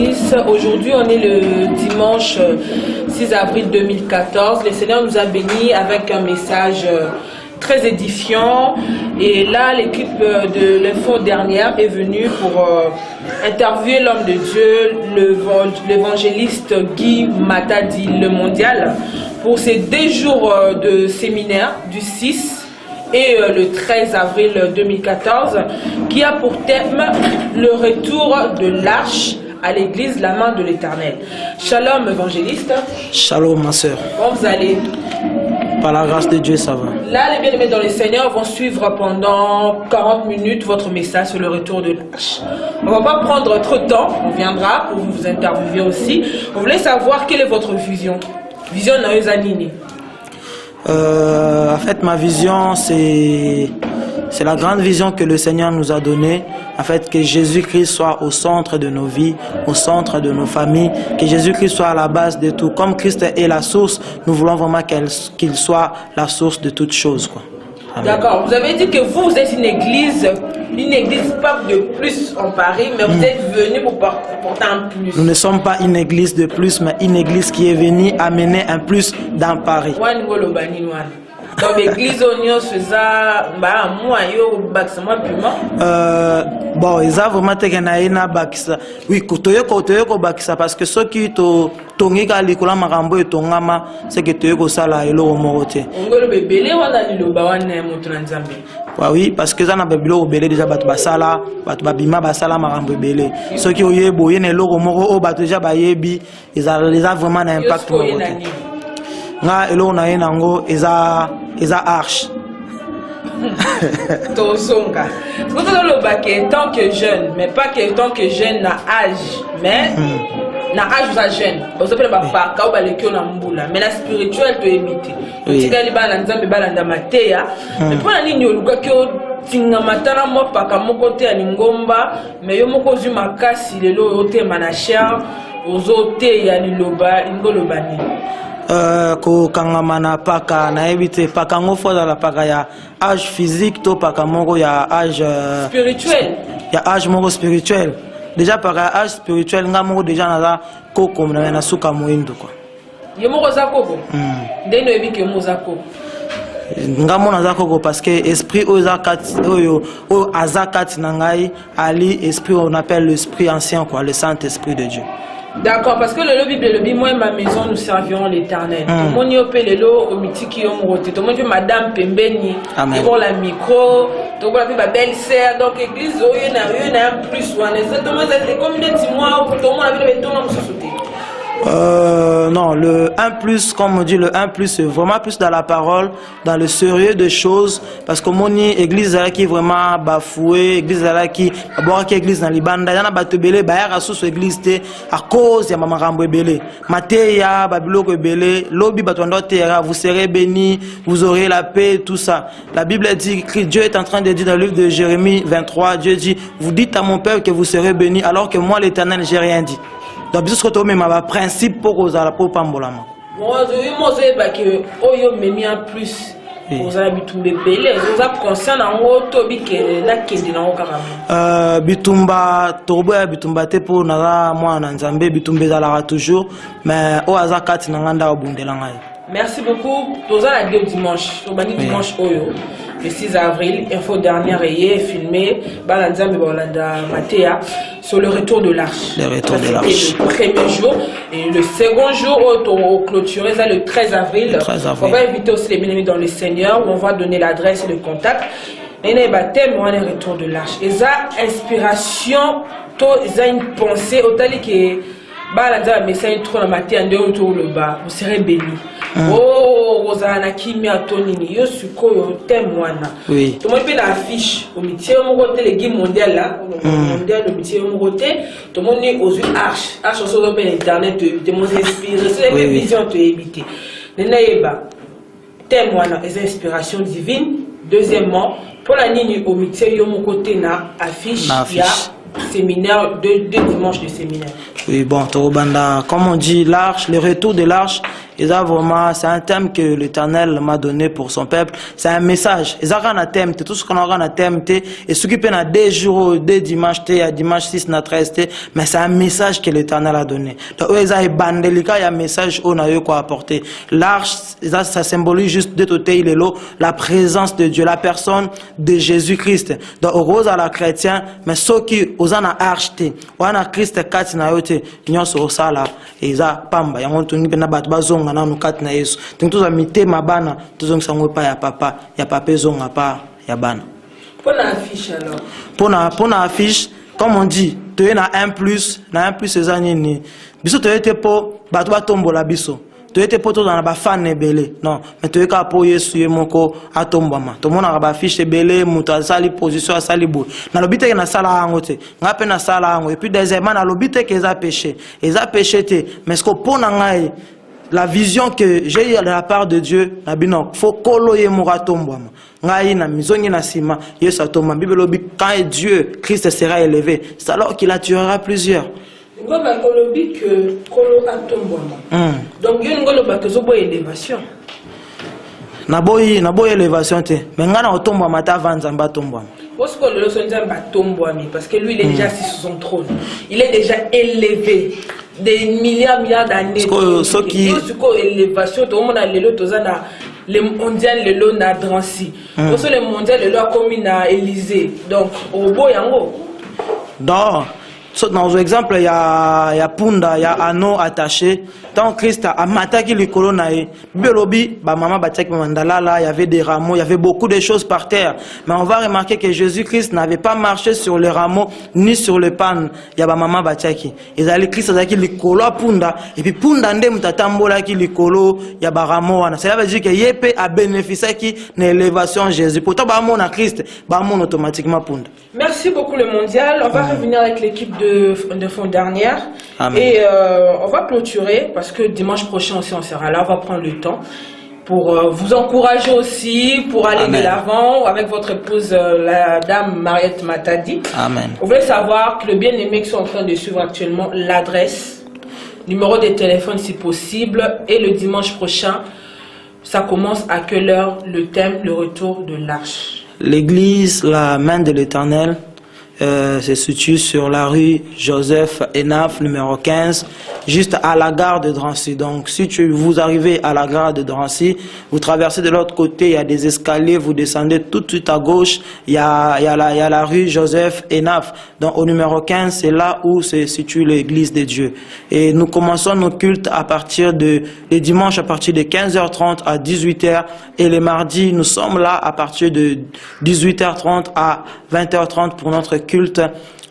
bénisse. Aujourd'hui, on est le dimanche 6 avril 2014. Le Seigneur nous a bénis avec un message très édifiant. Et là, l'équipe de l'info dernière est venue pour interviewer l'homme de Dieu, l'évangéliste Guy Matadi, le mondial, pour ces 2 jours de séminaire du 6 et le 13 avril 2014, qui a pour thème le retour de l'arche à l'église, la main de l'Éternel. Shalom évangéliste. Shalom ma soeur. Comment vous allez? Par la grâce de Dieu, ça va. Là, les bien-aimés dans le Seigneur vont suivre pendant 40 minutes votre message sur le retour de l'arche. On ne va pas prendre trop de temps, on viendra pour vous interviewer aussi. On voulait savoir quelle est votre vision. Vision Naïzanini. En fait, ma vision, c'est la grande vision que le Seigneur nous a donnée. En fait, que Jésus-Christ soit au centre de nos vies, au centre de nos familles, que Jésus-Christ soit à la base de tout. Comme Christ est la source, nous voulons vraiment qu'il soit la source de toutes choses, quoi. D'accord. Vous avez dit que vous êtes une église pas de plus en Paris, mais vous êtes venu pour porter un plus. Nous ne sommes pas une église de plus, mais une église qui est venue amener un plus dans Paris. Donc l'église on faisait moi yo bakisama piment. Bon, ils ont vraiment été na bakisa. Oui, kotoyeko bakisa parce que ceux qui tongika likola makambo etongama c'est que toyeko sala elo morote. Ngolo bebele wana liloba wana mutu na Nzambe. Oui, parce que ça n'a pas bilo belé déjà batu basala, batu babima basala makambo belé. Ceux qui oyebo yene loko moko o batu déjà bayebi, ils ont vraiment un impact morote. Nga elo na yenango eza arche. Tozonga. Vous avez le bac tant que jeune, mais pas que tant que jeune na âge, mais na âge vous êtes jeune. Vous savez pas pas quand vous allez na mbula, mais la spirituelle doit éviter. Tu sais ba na Nzambe ba na mateya, mais pour la ligne oluka ko tinga matana mo paka moko te ya ngomba, mais yo moko zu makasi lelo yo te manachia, ozote ya liloba ingolobani. Ko kangamana paka na ebite paka ngofo dans la paka ya âge physique to paka moko ya âge spirituel ya âge moko spirituel déjà paka âge spirituel nga moko déjà na koko na suka moindo quoi yo moko za koko ndeno ebike mo za koko nga mona za koko parce que esprit oyo azakati na ngai ali esprit on appelle l'esprit ancien quoi, le Saint-Esprit de Dieu. D'accord, parce que le Bible, moi et ma maison, nous servirons l'Éternel. Mon yope lelo au mitiki omrote. Tout le monde Madame Pembeni, pour la micro, tout le monde ma belle-sœur. Donc église, il y a un plus ou un. C'est comme des petits mois où tout le monde avait tout le monde se sauter. Non, le 1 plus, comme on dit, le 1 plus, c'est vraiment plus dans la parole, dans le sérieux des choses, parce que mon église qui est vraiment bafouée, église qui église dans les bandes, il y a batubele, bayara sous église à cause de maman rambouébele, Matéya, babilo rebele, lobby batouandotéra, vous serez bénis, vous aurez la paix, tout ça. La Bible dit que Dieu est en train de dire dans le livre de Jérémie 23, Dieu dit, vous dites à mon peuple que vous serez bénis, alors que moi l'Éternel, j'ai rien dit. Donc, ce que même un principe pour aux ala pour pambolama. Moi, que oyo memi en plus. Vous avez bitumbe belé, vous avez conscient en haut tobi que na kindi na okara. Bitumba tobo ya bitumba te pour na moi na Nzambe bitumbe za toujours, mais o azakati na nganda obundela ngai. Merci beaucoup. Tous à la dimanche, au bani dimanche oyo. Le 6 avril, info dernière est filmé Balanza Mebolanda Matéa sur le retour de l'arche. Le retour de l'arche. Le premier jour et le second jour au clôturé, ça le 13 avril. On va inviter aussi les bien-aimés dans le Seigneur où on va donner l'adresse et le contact. Et il y a un thème, on a le retour de l'arche. Et ça, inspiration, il y a une pensée, autant que Balanza message trop dans Matéa, vous serez bénis. Oh, Rosana Kimia Tonini, yo suko yo témoana. Oui. Tout le monde peut l'affiche au métier au côté les guides mondial là, mondial le métier au côté, tout le monde est aux yeux arche, arche sur internet, te mon inspiré, c'est la vision te éviter. Nenaïba témoana les inspirations divines. Deuxièmement, pour la ligne au métier au côté na affiche, il y a séminaire deux dimanches de séminaire. Oui, bon, comme on dit, l'arche, le retour de l'arche vraiment, c'est un thème que l'Éternel m'a donné pour son peuple. C'est un message. Ils ont un thème, tout ce qu'on aura un thème, et ce qui peut être des jours, des dimanches, à dimanche 6, na 13, mais c'est un message que l'Éternel a donné. Donc, ils ont il y a un message qu'on a eu quoi apporter. L'arche, ça symbolise juste de côté, il est là, la présence de Dieu, la personne de Jésus-Christ. Donc, rose à la chrétien, mais ceux qui ont un arche, on a Christ, quatre na yote, ils sont ça là, et ça, pamba, ils ont tenu na bat bazonga na nukat na Yesu. Donc, tous amis, mabana, tous ont sango pas ya papa, ya papa zonga pas, ya bana. Pour l'affiche alors. Pour l'affiche, comme on dit, tu es na 1+, c'est ça ni. Biso tu es pour battre tombo la biso. Tu es pour tout dans la fan belé. Non, mais tu es qu'à pour Yesu yemoko à tombama. Tout le monde a ba fiche belé, muta sali position sali bout. Na lobite que na sala angote. Ngape na sala ango et puis deuxièmement na lobite que za péché. Et za péché te, mais ce que pour ngai la vision que j'ai eu de la part de Dieu, na bino faut kolo yemora tombama. Ngai na mizongi na sima, Yesu atomba. Bible lobi quand Dieu Christ sera élevé, c'est alors qu'il attirera plusieurs. Donc, il y a une élévation. Naboyi élévation te. Mais ngana otombo mata vanza mba tombo. Parce que lui il est déjà assis sur son trône. Il est déjà élevé des milliards d'années. Ce qui élévation tout le monde a le mondial le lot na Drancy. Aussi le mondial le lot a commis na Élysée. Donc au bout yango. Donc dans l'exemple, il y a Punda, il y a Anneau attaché. Tant Christ a mataki le colonae. Belobi, maman batek mandala là, il y avait des rameaux, il y avait beaucoup de choses par terre. Mais on va remarquer que Jésus-Christ n'avait pas marché sur les rameaux ni sur le pan. Il y a maman bataki. Et là, Christ a dit le colo Punda. Et puis Punda ndem tatambola qui le colo, il y a rameaux. Ça veut dire que Yépe a bénéficié qui l'élévation Jésus. Pourtant, bamon à Christ, bamon automatiquement Punda. Merci beaucoup le mondial. On va revenir avec l'équipe de fond dernière. Amen. Et on va clôturer parce que dimanche prochain aussi on sera là. On va prendre le temps pour vous encourager aussi pour aller de l'avant avec votre épouse la dame Mariette Matadi. Amen. Vous voulez savoir que le bien-aimé qui sont en train de suivre actuellement l'adresse, numéro de téléphone si possible, et le dimanche prochain ça commence à quelle heure? Le thème, le retour de l'arche. L'église, la main de l'Éternel, se situe sur la rue Joseph Enaf, numéro 15, juste à la gare de Drancy. Donc, si vous arrivez à la gare de Drancy, vous traversez de l'autre côté, il y a des escaliers, vous descendez tout de suite à gauche, il y a la rue Joseph Enaf. Donc, au numéro 15, c'est là où se situe l'église de Dieu. Et nous commençons nos cultes à partir les dimanches à partir de 15h30 à 18h. Et les mardis, nous sommes là à partir de 18h30 à 20h30 pour notre culte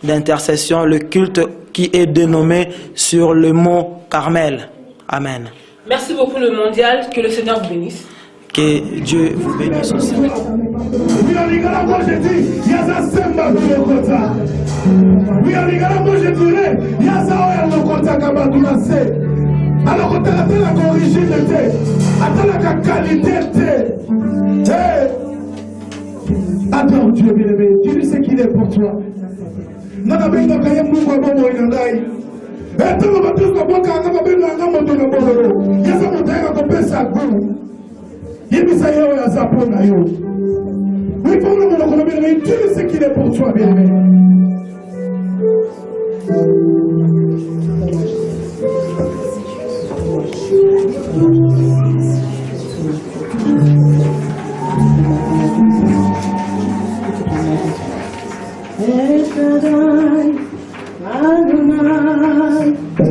d'intercession, le culte qui est dénommé sur le mont Carmel. Amen. Merci beaucoup le mondial, que le Seigneur vous bénisse. Que Dieu vous bénisse aussi. Attends, Dieu bien-aimé, tu sais qu'il est pour toi. Tu sais qu'il est pour toi, bien-aimé.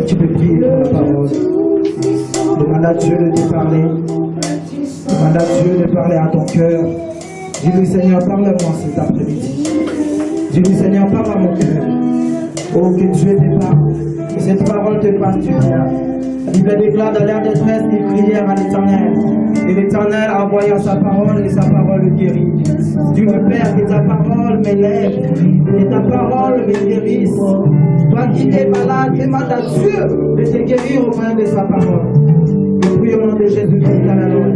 Tu peux prier dans la parole. Demande à Dieu de te parler. Demande à Dieu de parler à ton cœur. Dis-lui, Seigneur, parle-moi cet après-midi. Dis-lui, Seigneur, parle à mon cœur. Oh, que Dieu te parle. Que cette parole te fasse du bien. La Bible déclare dans l'air détresse, ils crièrent à l'Éternel. Et l'Éternel a envoyé sa parole et sa parole le guérit. Dieu le Père, que ta parole m'élève et ta parole me guérisse. Toi qui es malade, demande à Dieu de te guérir au moyen de sa parole. Nous prions au nom de Jésus-Christ à la loi.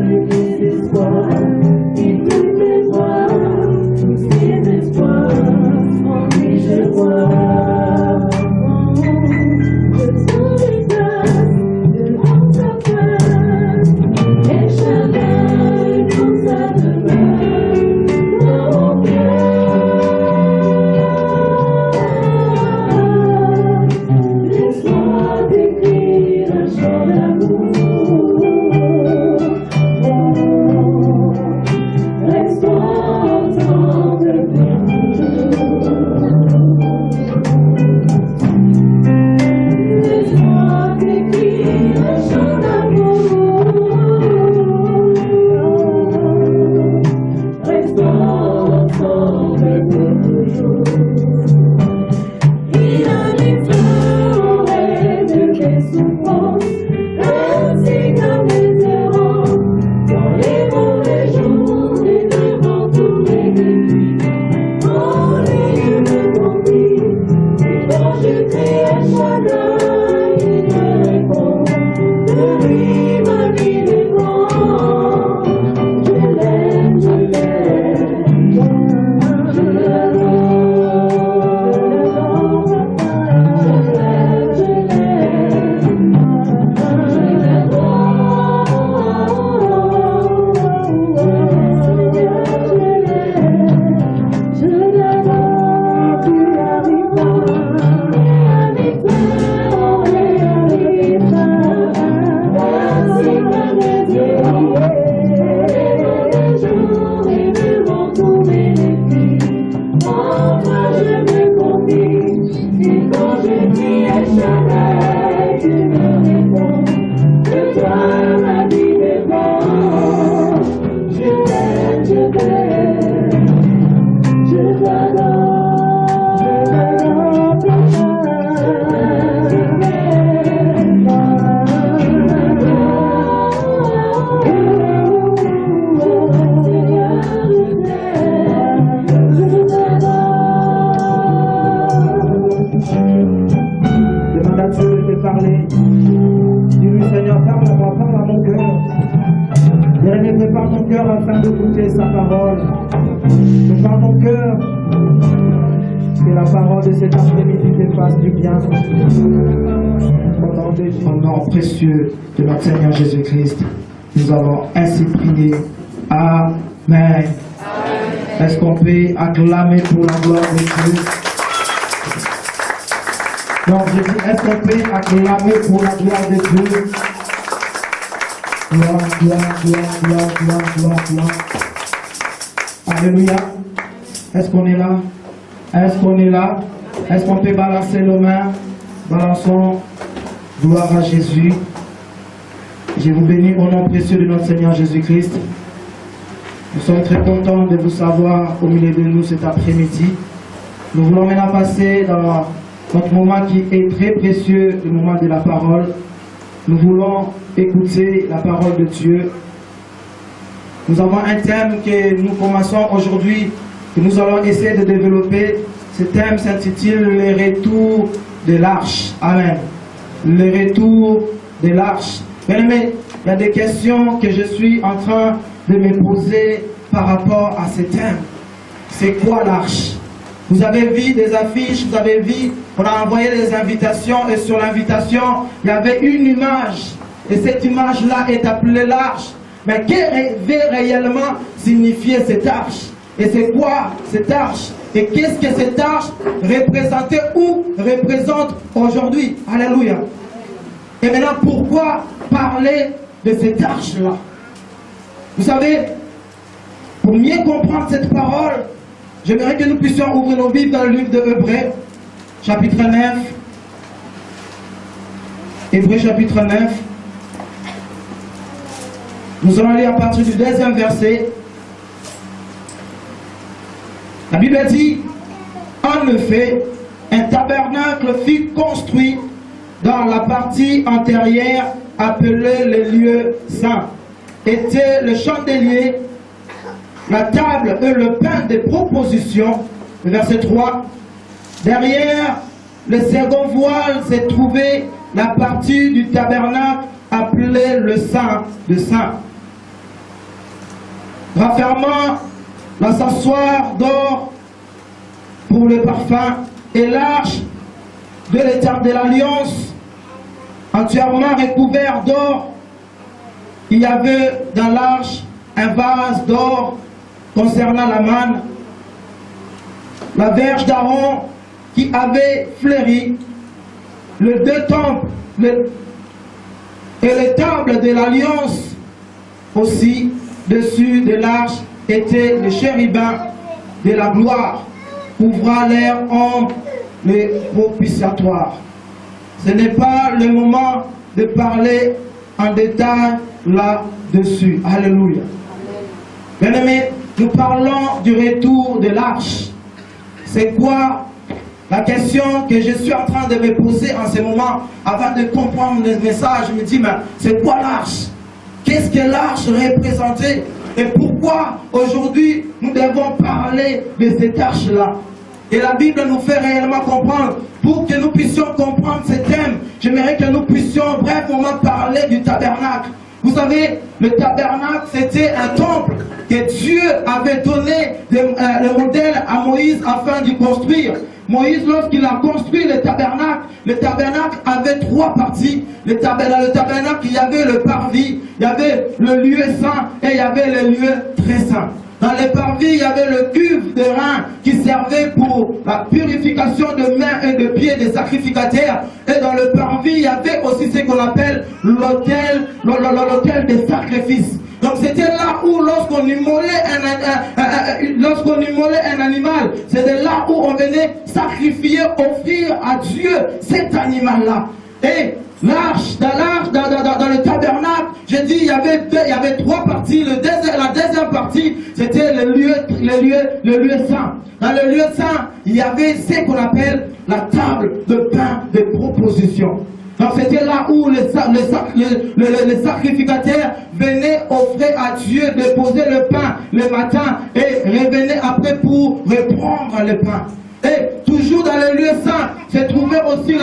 à Dieu de te parler. Dis-lui, Seigneur, parle-moi, parle à mon cœur. Bien-aimé, prépare ton cœur afin d'écouter sa parole. Prépare ton cœur. Que la parole de cet après-midi te fasse du bien. Au nom précieux de notre Seigneur Jésus-Christ, nous avons ainsi prié. Amen. Est-ce qu'on peut acclamer pour la gloire de Dieu? Donc je dis, est-ce qu'on peut acclamer pour la gloire de Dieu? Gloire, gloire, gloire, gloire, gloire, gloire, gloire. Alléluia. Est-ce qu'on est là? Est-ce qu'on est là? Est-ce qu'on peut balancer nos mains? Balançons. Gloire à Jésus. Je vous bénis au nom précieux de notre Seigneur Jésus-Christ. Nous sommes très contents de vous savoir au milieu de nous cet après-midi. Nous voulons maintenant passer dans notre moment qui est très précieux, le moment de la parole. Nous voulons écouter la parole de Dieu. Nous avons un thème que nous commençons aujourd'hui, que nous allons essayer de développer. Ce thème s'intitule le retour de l'arche. Amen. Le retour de l'arche. Bien aimé, il y a des questions que je suis en train de me poser par rapport à ce thème. C'est quoi l'arche? Vous avez vu des affiches, vous avez vu, on a envoyé des invitations et sur l'invitation, il y avait une image. Et cette image-là est appelée l'arche. Mais qu'est-ce que réellement signifier cette arche? Et c'est quoi cette arche? Et qu'est-ce que cette arche représentait ou représente aujourd'hui? Alléluia. Et maintenant, pourquoi parler de cette arche-là? Vous savez, pour mieux comprendre cette parole, j'aimerais que nous puissions ouvrir nos Bibles dans le livre de Hébreux, chapitre 9. Hébreux, chapitre 9. Nous allons lire à partir du 2e verset. La Bible dit, en effet, un tabernacle fut construit dans la partie antérieure appelée le lieu saint. Était le chandelier, la table et le pain de proposition. Verset 3. Derrière le second voile s'est trouvée la partie du tabernacle appelée le Saint de Saints. Raffermant la s'asseoir d'or pour le parfum et l'arche de l'étang de l'alliance entièrement recouvert d'or. Il y avait dans l'arche un vase d'or concernant la manne, la verge d'Aaron qui avait fleuri, les deux temples et les tables de l'alliance aussi. Dessus de l'arche était le chérubin de la gloire, couvrant l'air en le propitiatoire. Ce n'est pas le moment de parler en détail là-dessus. Alléluia. Bien-aimés, nous parlons du retour de l'arche. C'est quoi la question que je suis en train de me poser en ce moment avant de comprendre le message? Je me dis, mais c'est quoi l'arche? Qu'est-ce que l'arche représentait? Et pourquoi aujourd'hui nous devons parler de cette arche-là? Et la Bible nous fait réellement comprendre. Pour que nous puissions comprendre ce thème, j'aimerais que nous puissions brièvement parler du tabernacle. Vous savez, le tabernacle, c'était un temple que Dieu avait donné le modèle à Moïse afin d'y construire. Moïse, lorsqu'il a construit le tabernacle avait trois parties. Dans le tabernacle, il y avait le parvis, il y avait le lieu saint et il y avait le lieu très saint. Dans le parvis, il y avait le cuve de rein qui servait pour la purification de mains et de pieds des sacrificataires. Et dans le parvis, il y avait aussi ce qu'on appelle l'autel des sacrifices. Donc c'était là où lorsqu'on immolait un animal, c'était là où on venait sacrifier, offrir à Dieu cet animal-là. Et l'arche, dans le tabernacle, j'ai dit il y avait trois parties. La deuxième partie, c'était le lieu saint. Dans le lieu saint, il y avait ce qu'on appelle la table de pain de proposition. Donc c'était là où les sacrificateurs venaient offrir à Dieu, déposer le pain le matin et revenaient après pour reprendre le pain. Et toujours dans le lieu saint, se trouvait aussi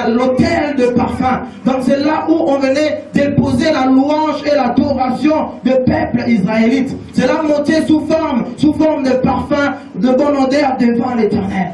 l'autel de parfum. Donc c'est là où on venait déposer la louange et l'adoration du peuple israélite. Cela montait sous forme de parfum, de bonne odeur devant l'Éternel.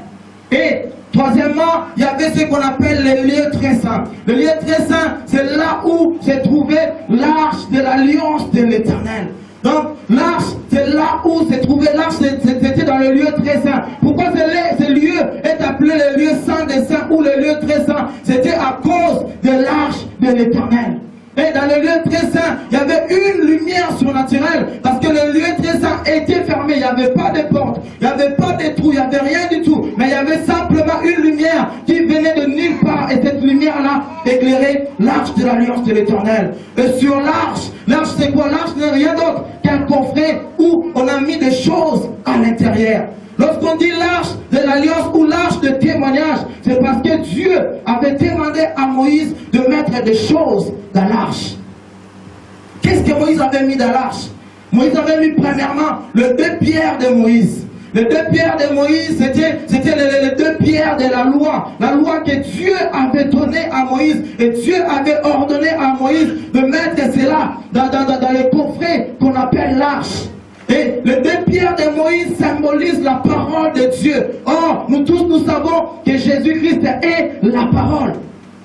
Et troisièmement, il y avait ce qu'on appelle le lieu très saint. Le lieu très saint, c'est là où se trouvait l'arche de l'alliance de l'Éternel. Donc l'arche, c'est là où se trouvait l'arche, c'était dans le lieu très saint. Pourquoi ce lieu est appelé le lieu saint des saints ou le lieu très saint? C'était à cause de l'arche de l'Éternel. Et dans le lieu très saint, il y avait une lumière surnaturelle, parce que le lieu très saint était fermé, il n'y avait pas de porte, il n'y avait pas de trou, il n'y avait rien du tout, mais il y avait simplement une lumière qui venait de nulle part, et cette lumière-là éclairait l'arche de l'alliance de l'Éternel. Et sur l'arche c'est quoi? L'arche n'est rien d'autre qu'un coffret où on a mis des choses à l'intérieur. Lorsqu'on dit l'arche de l'alliance ou l'arche de témoignage, c'est parce que Dieu avait demandé à Moïse de mettre des choses dans l'arche. Qu'est-ce que Moïse avait mis dans l'arche? Moïse avait mis premièrement les 2 pierres de Moïse. Les 2 pierres de Moïse, c'était les 2 pierres de la loi que Dieu avait donnée à Moïse. Et Dieu avait ordonné à Moïse de mettre cela dans le coffret qu'on appelle l'arche. Et les 2 pierres de Moïse symbolisent la parole de Dieu. Or, nous tous, nous savons que Jésus-Christ est la parole.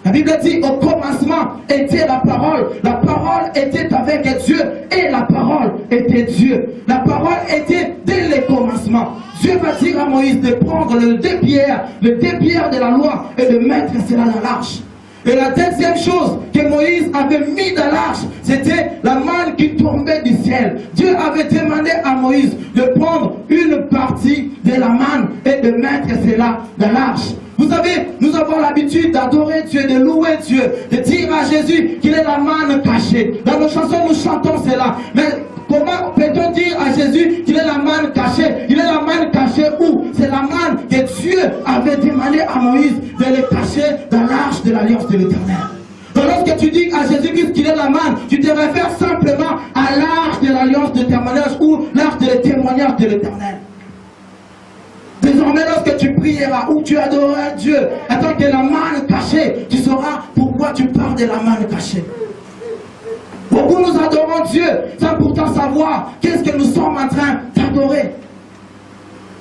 La Bible dit, au commencement était la parole. La parole était avec Dieu et la parole était Dieu. La parole était dès le commencement. Dieu va dire à Moïse de prendre les 2 pierres de la loi et de mettre cela dans l'arche. Et la deuxième chose que Moïse avait mis dans l'arche, c'était la manne qui tombait du ciel. Dieu avait demandé à Moïse de prendre une partie de la manne et de mettre cela dans l'arche. Vous savez, nous avons l'habitude d'adorer Dieu, de louer Dieu, de dire à Jésus qu'il est la manne cachée. Dans nos chansons, nous chantons cela. Mais comment peut-on dire à Jésus qu'il est la manne cachée? Il est la manne cachée où? C'est la manne que Dieu avait demandé à Moïse de le cacher dans l'arche de l'alliance de l'Éternel. Donc lorsque tu dis à Jésus-Christ qu'il est la manne, tu te réfères simplement à l'arche de l'alliance de témoignage ou l'arche de témoignage de l'Éternel. Désormais, lorsque tu prieras ou tu adoreras Dieu, attends que la manne cachée, tu sauras pourquoi tu parles de la manne cachée. Beaucoup nous adorons Dieu sans pourtant savoir qu'est-ce que nous sommes en train d'adorer.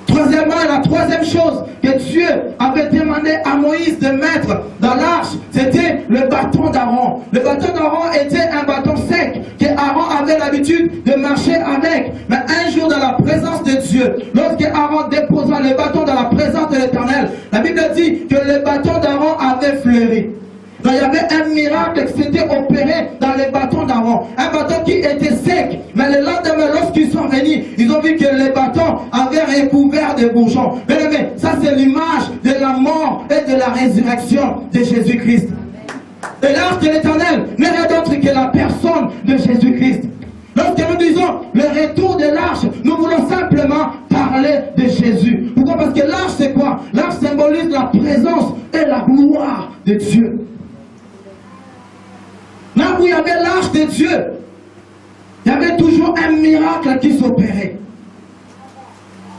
Troisièmement, la troisième chose que Dieu avait demandé à Moïse de mettre dans l'arche, c'était le bâton d'Aaron. Le bâton d'Aaron était un bâton sec que Aaron avait l'habitude de marcher avec. Mais un jour dans la présence de Dieu, lorsque Aaron déposa le bâton dans la présence de l'Éternel, la Bible dit que le bâton d'Aaron avait fleuri. Donc, il y avait un miracle qui s'était opéré dans les bâtons d'Aaron. Un bâton qui était sec. Mais le lendemain, lorsqu'ils sont venus, ils ont vu que les bâtons avaient recouvert de bourgeons. Mais ça c'est l'image de la mort et de la résurrection de Jésus-Christ. Et l'arche de l'Éternel n'est rien d'autre que la personne de Jésus-Christ. Lorsque nous disons le retour de l'arche, nous voulons simplement parler de Jésus. Pourquoi? Parce que l'arche c'est quoi? L'arche symbolise la présence et la gloire de Dieu. Là où il y avait l'arche de Dieu, il y avait toujours un miracle qui s'opérait.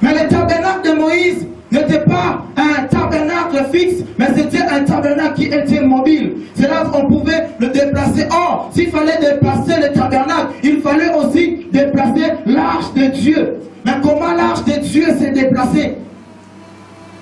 Mais le tabernacle de Moïse n'était pas un tabernacle fixe, mais c'était un tabernacle qui était mobile. C'est là qu'on pouvait le déplacer. Or, s'il fallait déplacer le tabernacle, il fallait aussi déplacer l'arche de Dieu. Mais comment l'arche de Dieu s'est déplacée?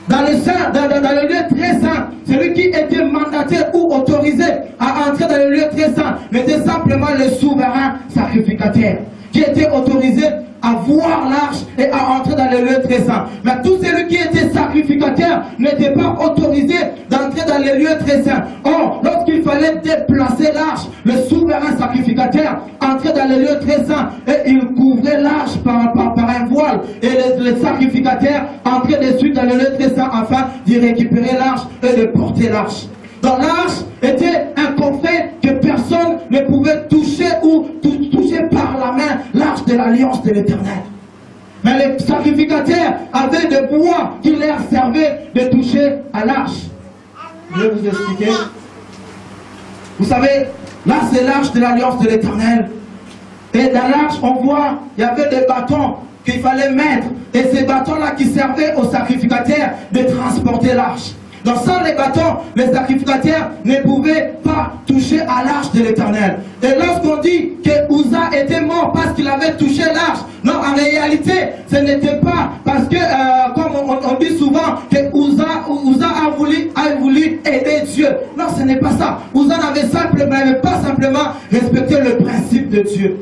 Dans le saint, dans le lieu très saint, celui qui était mandataire ou autorisé à entrer dans le lieu très saint était simplement le souverain sacrificateur qui était autorisé à voir l'arche et à entrer dans le lieu très saint. Mais tout celui qui était sacrificateur n'était pas autorisé d'entrer dans le lieu très saint. Or, lorsqu'il fallait déplacer l'arche, le souverain sacrificateur entrait dans le lieu très saint et il couvrait l'arche par un voile. Et le sacrificateur entrait dessus dans le lieu très saint afin d'y récupérer l'arche et de porter l'arche. Donc l'arche était un coffret que personne ne pouvait toucher ou toucher par la main, l'arche de l'alliance de l'Éternel. Mais les sacrificateurs avaient de bois qui leur servait de toucher à l'arche. Je vais vous expliquer. Vous savez, là c'est l'arche de l'alliance de l'Éternel. Et dans l'arche, on voit, il y avait des bâtons qu'il fallait mettre. Et ces bâtons-là qui servaient aux sacrificateurs de transporter l'arche. Donc sans les bâtons, les sacrificateurs ne pouvaient pas toucher à l'arche de l'Éternel. Et lorsqu'on dit que Uza était mort parce qu'il avait touché l'arche, non, en réalité, ce n'était pas parce que, comme on dit souvent, que Uza a voulu aider Dieu. Non, ce n'est pas ça. Uza n'avait pas simplement respecté le principe de Dieu.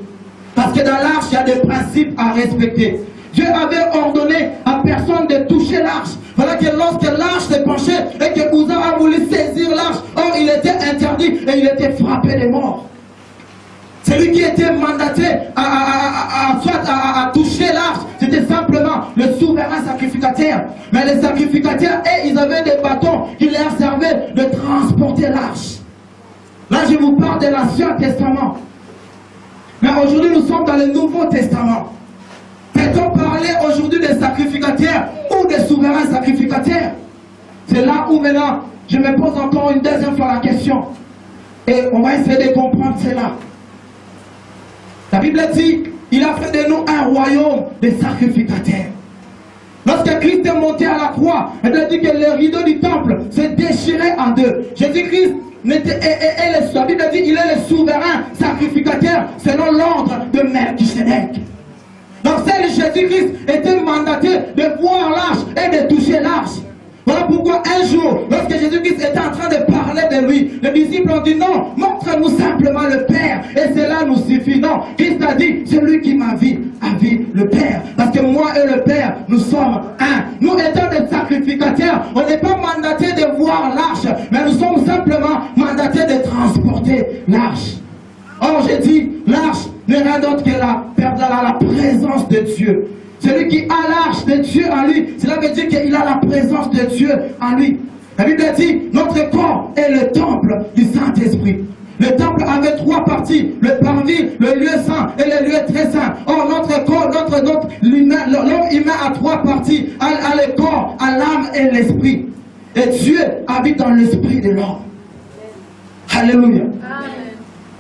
Parce que dans l'arche, il y a des principes à respecter. Dieu avait ordonné à personne de toucher l'arche. Voilà que lorsque l'arche s'est penchée et que Uza a voulu saisir l'arche, or il était interdit et il était frappé de mort. Celui qui était mandaté à toucher l'arche, c'était simplement le souverain sacrificateur. Mais les sacrificateurs, ils avaient des bâtons qui leur servaient de transporter l'arche. Là, je vous parle de l'Ancien Testament. Mais aujourd'hui, nous sommes dans le Nouveau Testament. Peut-on parler aujourd'hui des sacrificateurs ou des souverains sacrificateurs? C'est là où maintenant, je me pose encore une deuxième fois la question. Et on va essayer de comprendre cela. La Bible dit, il a fait de nous un royaume de sacrificateurs. Lorsque Christ est monté à la croix, il a dit que le rideau du temple s'est déchiré en deux. Jésus-Christ, la Bible dit, il est le souverain sacrificateur selon l'ordre de Melchisedec. Donc seul Jésus-Christ était mandaté de voir l'arche et de toucher l'arche. Voilà pourquoi un jour, lorsque Jésus-Christ était en train de parler de lui, les disciples ont dit non, montre-nous simplement le Père et cela nous suffit. Non, Christ a dit, celui qui m'a vu a vu le Père. Parce que moi et le Père, nous sommes un. Nous étant des sacrificateurs, on n'est pas mandaté de voir l'arche, mais nous sommes simplement mandatés de transporter l'arche. Or, j'ai dit, l'arche n'est rien d'autre que la présence de Dieu. Celui qui a l'arche de Dieu en lui, cela veut dire qu'il a la présence de Dieu en lui. La Bible dit, notre corps est le temple du Saint-Esprit. Le temple avait trois parties, le parvis, le lieu saint et le lieu très saint. Or, notre corps, l'homme humain a trois parties, a le corps, a l'âme et l'esprit. Et Dieu habite dans l'esprit de l'homme. Alléluia. Amen.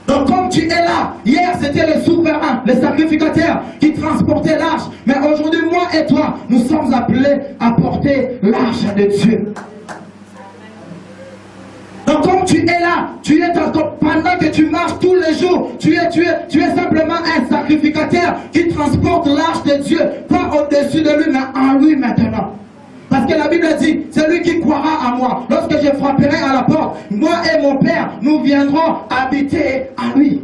Donc comme tu es là, hier c'était le souverain, le sacrificateur qui transportait l'arche. Mais aujourd'hui, moi et toi, nous sommes appelés à porter l'arche de Dieu. Donc comme tu es là, pendant que tu marches tous les jours, tu es simplement un sacrificateur qui transporte l'arche de Dieu, pas au-dessus de lui, mais en lui maintenant. Parce que la Bible dit, celui qui croira à moi, lorsque je frapperai à la porte, moi et mon Père, nous viendrons habiter à lui.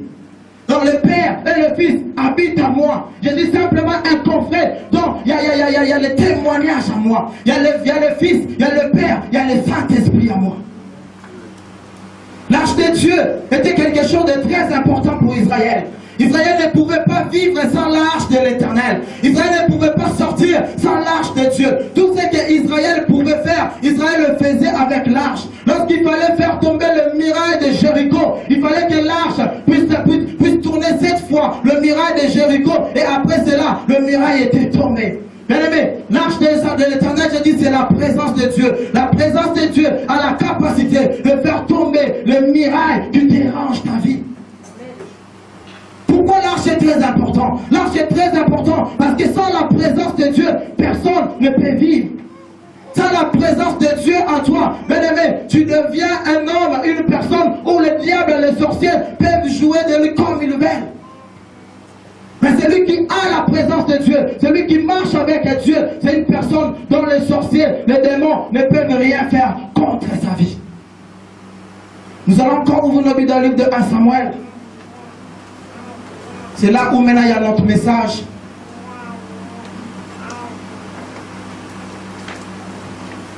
Donc le Père et le Fils habitent à moi. Je dis simplement un confrère. Donc il y a le témoignage à moi. Il y a le Fils, il y a le Père, il y a le Saint-Esprit à moi. L'arche de Dieu était quelque chose de très important pour Israël. Israël ne pouvait pas vivre sans l'arche de l'Éternel. Israël ne pouvait pas sortir sans l'arche de Dieu. Tout ce qu'Israël pouvait faire, Israël le faisait avec l'arche. Lorsqu'il fallait faire tomber le muraille de Jéricho, il fallait que l'arche puisse tourner 7 fois le muraille de Jéricho. Et après cela, le muraille était tombé. Bien aimé, l'arche de l'Éternel, je dis, c'est la présence de Dieu. La présence de Dieu a la capacité de faire tomber le muraille qui dérange ta vie. Pourquoi l'arche est très important? L'arche est très important parce que sans la présence de Dieu, personne ne peut vivre. Sans la présence de Dieu en toi, bien-aimé, tu deviens un homme, une personne où le diable et les sorciers peuvent jouer de lui comme ils veulent. Mais celui qui a la présence de Dieu, celui qui marche avec Dieu, c'est une personne dont les sorciers, les démons ne peuvent rien faire contre sa vie. Nous allons encore ouvrir nos Bibles dans le livre de 1 Samuel. C'est là où maintenant il y a notre message.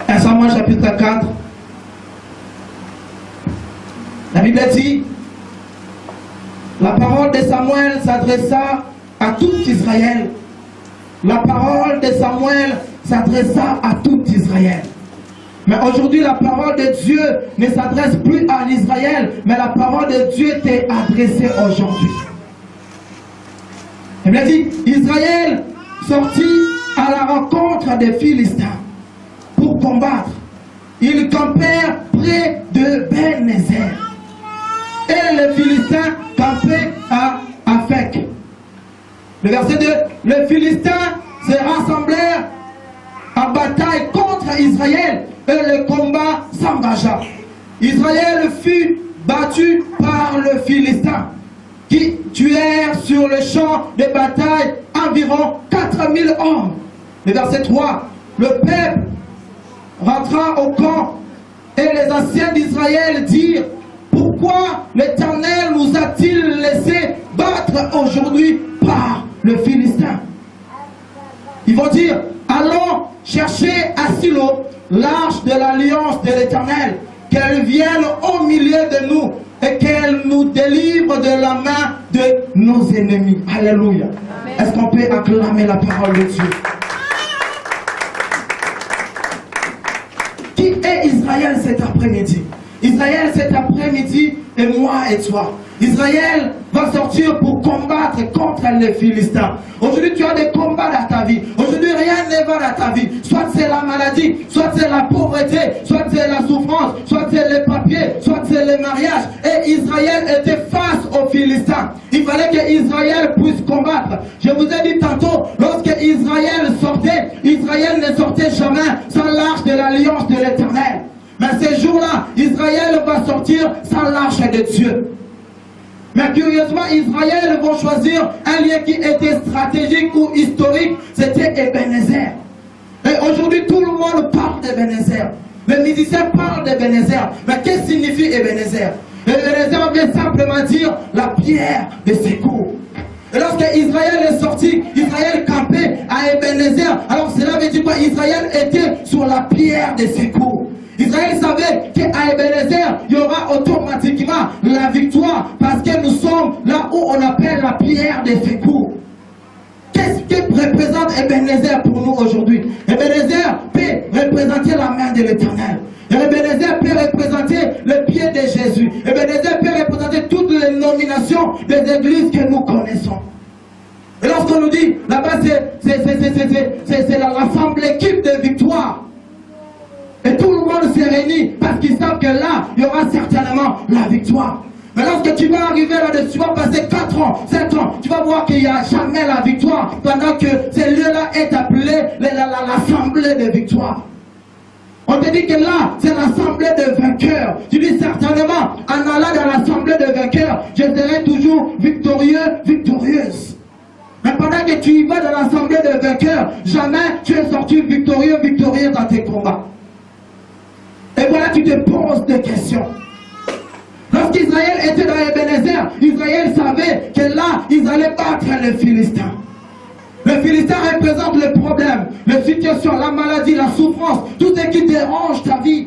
Un Samuel chapitre 4. La Bible dit, la parole de Samuel s'adressa à tout Israël. La parole de Samuel s'adressa à tout Israël. Mais aujourd'hui, la parole de Dieu ne s'adresse plus à l'Israël, mais la parole de Dieu t'est adressée aujourd'hui. Il m'a dit, Israël sortit à la rencontre des Philistins pour combattre. Ils campèrent près de Ben-Nézer. Et les Philistins campaient à Afek. Le verset 2, les Philistins se rassemblèrent en bataille contre Israël et le combat s'engagea. Israël fut battu par le Philistin, qui tuèrent sur le champ de bataille environ 4000 hommes. Le verset 3, le peuple rentra au camp et les anciens d'Israël dirent: pourquoi l'Éternel nous a-t-il laissé battre aujourd'hui par le Philistin? Ils vont dire: allons chercher à Silo l'arche de l'alliance de l'Éternel, qu'elle vienne au milieu de nous et qu'elle nous délivre de la main de nos ennemis. Alléluia. Est-ce qu'on peut acclamer la parole de Dieu? Qui est Israël cet après-midi? Israël cet après-midi et moi et toi. Israël va sortir pour combattre contre les Philistins. Aujourd'hui, tu as des combats dans ta vie. Aujourd'hui, rien ne va dans ta vie. Soit c'est la maladie, soit c'est la pauvreté, soit c'est la souffrance, soit c'est les papiers, soit c'est le mariage. Et Israël était face aux Philistins. Il fallait que Israël puisse combattre. Je vous ai dit tantôt, lorsque Israël ne sortait jamais sans l'arche de l'alliance de l'Éternel. Mais ces jours-là, Israël va sortir sans l'arche de Dieu. Mais curieusement, Israël va choisir un lieu qui était stratégique ou historique. C'était Ebenezer. Et aujourd'hui, tout le monde parle d'Ebenezer. Les musiciens parlent d'Ebenezer. Mais qu'est-ce que signifie Ebenezer? Ebenezer vient simplement dire la pierre de secours. Et lorsque Israël est sorti, Israël campait à Ebenezer. Alors cela veut dire quoi? Israël était sur la pierre de secours. Israël savait qu'à Ebenezer, il y aura automatiquement la victoire parce que nous sommes là où on appelle la pierre de secours. Qu'est-ce que représente Ebenezer pour nous aujourd'hui? Ebenezer peut représenter la main de l'Éternel. Ebenezer peut représenter le pied de Jésus. Ebenezer peut représenter toutes les nominations des églises que nous connaissons. Et lorsqu'on nous dit, là-bas c'est l'assemblée équipe de victoire. Et tout le monde se réunit parce qu'ils savent que là, il y aura certainement la victoire. Mais lorsque tu vas arriver là-dessus, tu vas passer 4 ans, 7 ans, tu vas voir qu'il n'y a jamais la victoire pendant que ce lieu-là est appelé l'assemblée de victoire. On te dit que là, c'est l'assemblée de vainqueurs. Tu dis certainement, en allant dans l'assemblée de vainqueurs, je serai toujours victorieux, victorieuse. Mais pendant que tu y vas dans l'assemblée de vainqueurs, jamais tu es sorti victorieux, victorieux dans tes combats. Et voilà, tu te poses des questions. Lorsqu'Israël était dans Ebenezer, Israël savait que là, ils allaient battre les Philistins. Les Philistins représentent le problème, les situations, la maladie, la souffrance, tout ce qui dérange ta vie.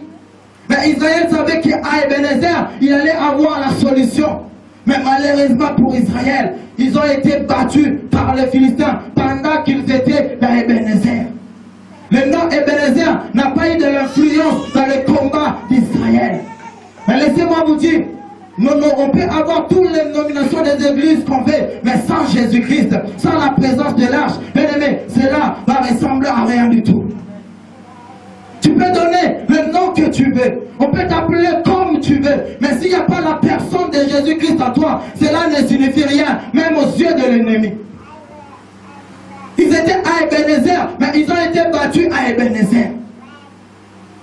Mais Israël savait qu'à Ebenezer, il allait avoir la solution. Mais malheureusement pour Israël, ils ont été battus par les Philistins pendant qu'ils étaient dans Ebenezer. Le nom Ebenezer n'a pas eu de l'influence dans le combat d'Israël. Mais laissez-moi vous dire, on peut avoir toutes les nominations des églises qu'on veut, mais sans Jésus-Christ, sans la présence de l'arche, bien aimé, cela va ressembler à rien du tout. Tu peux donner le nom que tu veux, on peut t'appeler comme tu veux, mais s'il n'y a pas la personne de Jésus-Christ en toi, cela ne signifie rien, même aux yeux de l'ennemi. Ils étaient à Ebenezer, mais ils ont été battus à Ebenezer.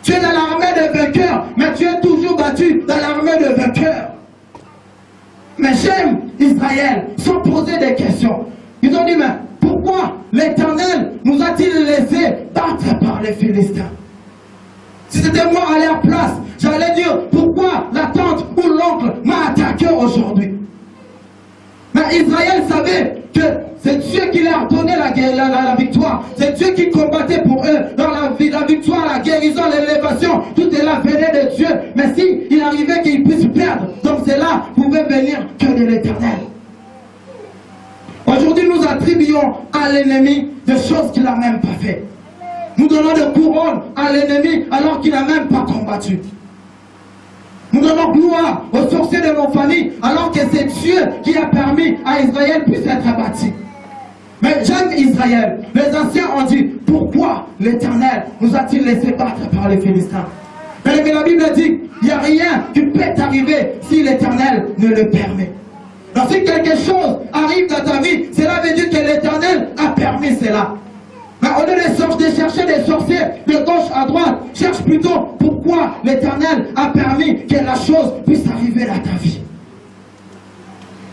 Tu es dans l'armée de vainqueurs, mais tu es toujours battu dans l'armée de vainqueurs. Mais j'aime Israël, sans poser des questions. Ils ont dit, mais pourquoi l'Éternel nous a-t-il laissé battre par les Philistins? Si c'était moi à leur place, j'allais dire, pourquoi la tante ou l'oncle m'a attaqué aujourd'hui? Mais Israël savait que c'est Dieu qui leur a donné la victoire. C'est Dieu qui combattait pour eux. Dans la victoire, la guérison, l'élévation, tout cela venait de Dieu. Mais s'il arrivait qu'ils puissent perdre, donc cela pouvait venir que de l'Éternel. Aujourd'hui, nous attribuons à l'ennemi des choses qu'il n'a même pas fait. Nous donnons des couronnes à l'ennemi alors qu'il n'a même pas combattu. Nous donnons gloire aux sorciers de nos familles alors que c'est Dieu qui a permis à Israël puisse être abattu. Mais j'aime Israël. Les anciens ont dit, pourquoi l'Éternel nous a-t-il laissé battre par les Philistins? Mais la Bible dit, il n'y a rien qui peut arriver si l'Éternel ne le permet. Donc si quelque chose arrive dans ta vie, cela veut dire que l'Éternel a permis cela. Mais au lieu de chercher des sorciers de gauche à droite, cherche plutôt pourquoi l'Éternel a permis que la chose puisse arriver à ta vie.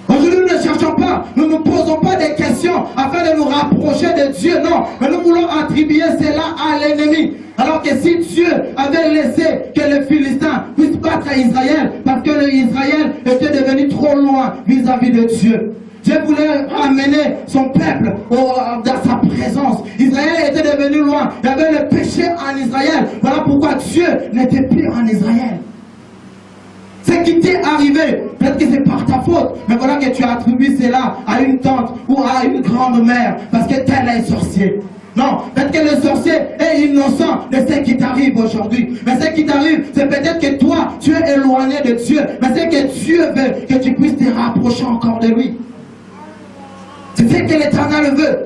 Aujourd'hui, nous ne cherchons pas, nous ne posons pas des questions afin de nous rapprocher de Dieu, non. Mais nous voulons attribuer cela à l'ennemi. Alors que si Dieu avait laissé que les Philistins puissent battre Israël, parce que Israël était devenu trop loin vis-à-vis de Dieu. Dieu voulait amener son peuple dans sa présence. Israël était devenu loin. Il y avait le péché en Israël. Voilà pourquoi Dieu n'était plus en Israël. Ce qui t'est arrivé, peut-être que c'est par ta faute, mais voilà que tu attribues cela à une tante ou à une grand-mère, parce que tel est sorcier. Non, peut-être que le sorcier est innocent de ce qui t'arrive aujourd'hui. Mais ce qui t'arrive, c'est peut-être que toi, tu es éloigné de Dieu. Mais c'est que Dieu veut que tu puisses te rapprocher encore de lui. C'est ce que l'Éternel veut.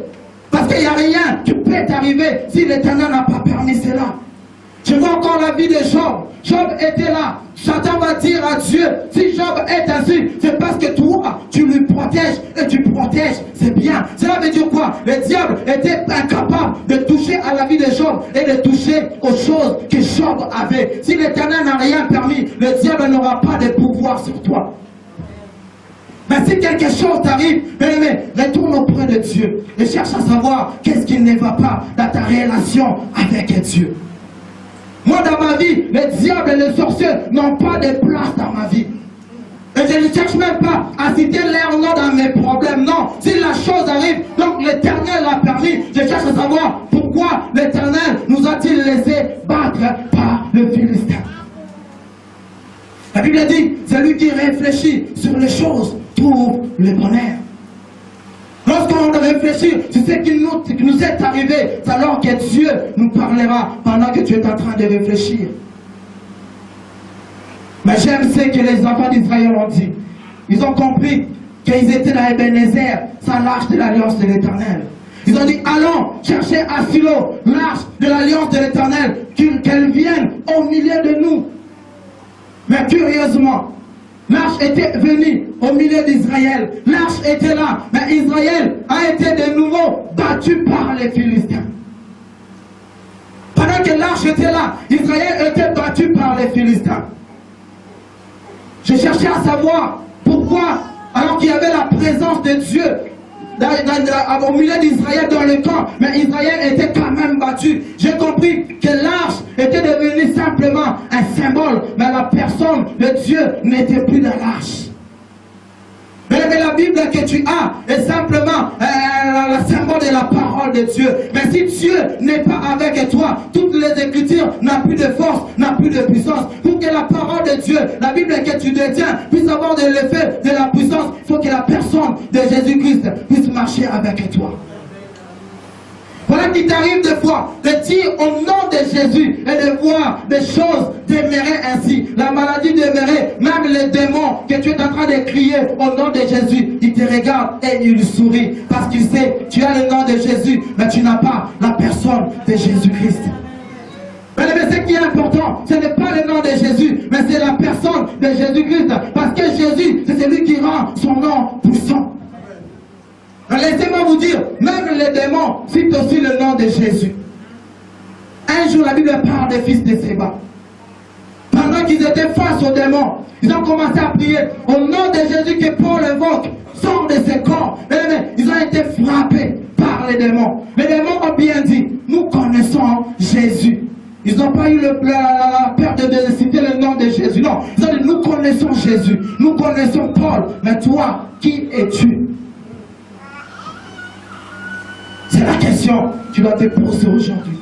Parce qu'il n'y a rien qui peut t'arriver si l'Éternel n'a pas permis cela. Je vois encore la vie de Job. Job était là. Satan va dire à Dieu, si Job est ainsi, c'est parce que toi, tu lui protèges et tu protèges, c'est bien. Cela veut dire quoi? Le diable était incapable de toucher à la vie de Job et de toucher aux choses que Job avait. Si l'Éternel n'a rien permis, le diable n'aura pas de pouvoir sur toi. Mais si quelque chose t'arrive, retourne auprès de Dieu et cherche à savoir qu'est-ce qui ne va pas dans ta relation avec Dieu. Moi, dans ma vie, les diables et les sorciers n'ont pas de place dans ma vie. Et je ne cherche même pas à citer leur nom dans mes problèmes. Non, si la chose arrive, donc l'Éternel l'a permis. Je cherche à savoir pourquoi l'Éternel nous a-t-il laissé battre par le Philistin. La Bible dit, celui qui réfléchit sur les choses trouve le bonheur. Lorsqu'on réfléchit sur ce qui nous est arrivé, c'est alors que Dieu nous parlera pendant que tu es en train de réfléchir. Mais j'aime ce que les enfants d'Israël ont dit. Ils ont compris qu'ils étaient dans Ebenezer, sans l'arche de l'alliance de l'Éternel. Ils ont dit, allons chercher à Silo, l'arche de l'alliance de l'Éternel, qu'elle vienne au milieu de nous. Mais curieusement, l'arche était venue au milieu d'Israël. L'arche était là. Mais Israël a été de nouveau battu par les Philistins. Pendant que l'arche était là, Israël était battu par les Philistins. Je cherchais à savoir pourquoi, alors qu'il y avait la présence de Dieu au milieu d'Israël dans le camp, mais Israël était quand même battu. J'ai compris que l'arche était devenue simplement un symbole, mais la personne de Dieu n'était plus dans l'arche. Mais la Bible que tu as est simplement le symbole de la parole de Dieu. Mais si Dieu n'est pas avec toi, toutes les Écritures n'ont plus de force, n'ont plus de puissance. Pour que la parole de Dieu, la Bible que tu détiens, puisse avoir de l'effet de la puissance, il faut que la personne de Jésus-Christ puisse marcher avec toi. Voilà qui t'arrive des fois de dire au nom de Jésus et de voir des choses demeurer ainsi. La maladie demeurer, même les démons que tu es en train de crier au nom de Jésus, ils te regardent et ils sourient parce qu'ils savent tu as le nom de Jésus, mais tu n'as pas la personne de Jésus-Christ. Mais ce qui est important, ce n'est pas le nom de Jésus, mais c'est la personne de Jésus-Christ. Parce que Jésus, c'est celui qui rend son nom puissant. Laissez-moi vous dire, même les démons citent aussi le nom de Jésus. Un jour, la Bible parle des fils de Séba. Pendant qu'ils étaient face aux démons, ils ont commencé à prier au nom de Jésus que Paul évoque, sort de ses corps. Mais ils ont été frappés par les démons. Les démons ont bien dit, nous connaissons Jésus. Ils n'ont pas eu la peur de citer le nom de Jésus. Non, ils ont dit, nous connaissons Jésus, nous connaissons Paul. Mais toi, qui es-tu? C'est la question que tu dois te poser aujourd'hui.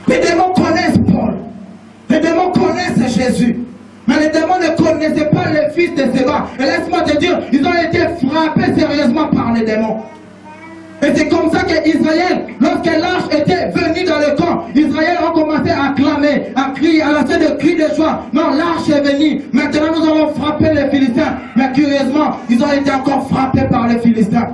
Les démons connaissent Paul. Les démons connaissent Jésus. Mais les démons ne connaissaient pas les fils de Séba. Et laisse-moi te dire, ils ont été frappés sérieusement par les démons. Et c'est comme ça qu'Israël, lorsque l'arche était venue dans le camp, Israël a commencé à clamer, à crier, à lancer des cris de joie. Non, l'arche est venue. Maintenant, nous allons frapper les Philistins. Mais curieusement, ils ont été encore frappés par les Philistins.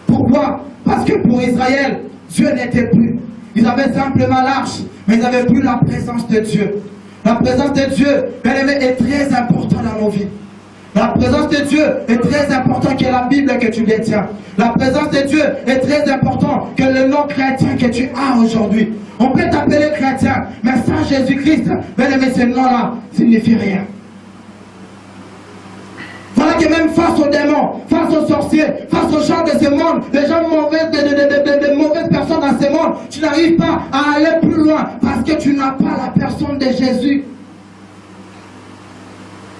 Pourquoi? Parce que pour Israël, Dieu n'était plus. Ils avaient simplement l'arche, mais ils n'avaient plus la présence de Dieu. La présence de Dieu, bien aimé, est très importante dans nos vies. La présence de Dieu est très importante que la Bible que tu détiens. La présence de Dieu est très importante que le nom chrétien que tu as aujourd'hui. On peut t'appeler chrétien, mais sans Jésus-Christ, bien aimé, ce nom-là signifie rien. Voilà que même face aux démons, face aux sorciers, face aux gens de ce monde, les gens mauvais, de mauvaises personnes dans ce monde, tu n'arrives pas à aller plus loin parce que tu n'as pas la personne de Jésus.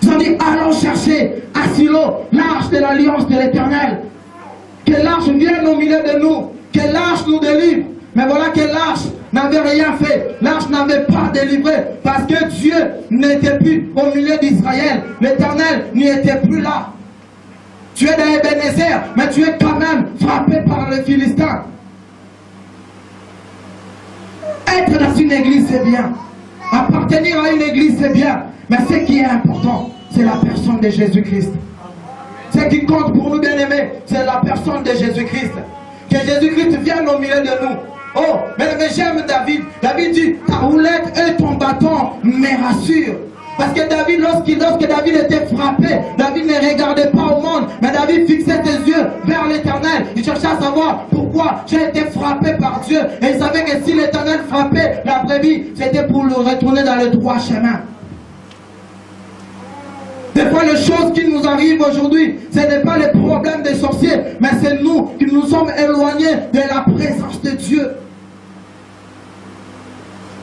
Ils ont dit, allons chercher à Silo l'arche de l'alliance de l'Éternel. Que l'arche vienne au milieu de nous, que l'arche nous délivre. Mais voilà que l'arche n'avait rien fait. L'arche n'avait pas délivré parce que Dieu n'était plus au milieu d'Israël. L'Éternel n'y était plus là. Tu es dans Ebenezer, mais tu es quand même frappé par le Philistin. Être dans une église, c'est bien. Appartenir à une église, c'est bien. Mais ce qui est important, c'est la personne de Jésus-Christ. Ce qui compte pour nous, bien-aimés, c'est la personne de Jésus-Christ. Que Jésus-Christ vienne au milieu de nous. Oh, mais j'aime David. David dit, ta roulette et ton bâton me rassurent. Parce que David, lorsque David était frappé, David ne regardait pas au monde, mais David fixait ses yeux vers l'Éternel. Il cherchait à savoir pourquoi j'ai été frappé par Dieu. Et il savait que si l'Éternel frappait la brebis, c'était pour le retourner dans le droit chemin. Des fois, les choses qui nous arrivent aujourd'hui, ce n'est pas les problèmes des sorciers, mais c'est nous qui nous sommes éloignés de la présence de Dieu.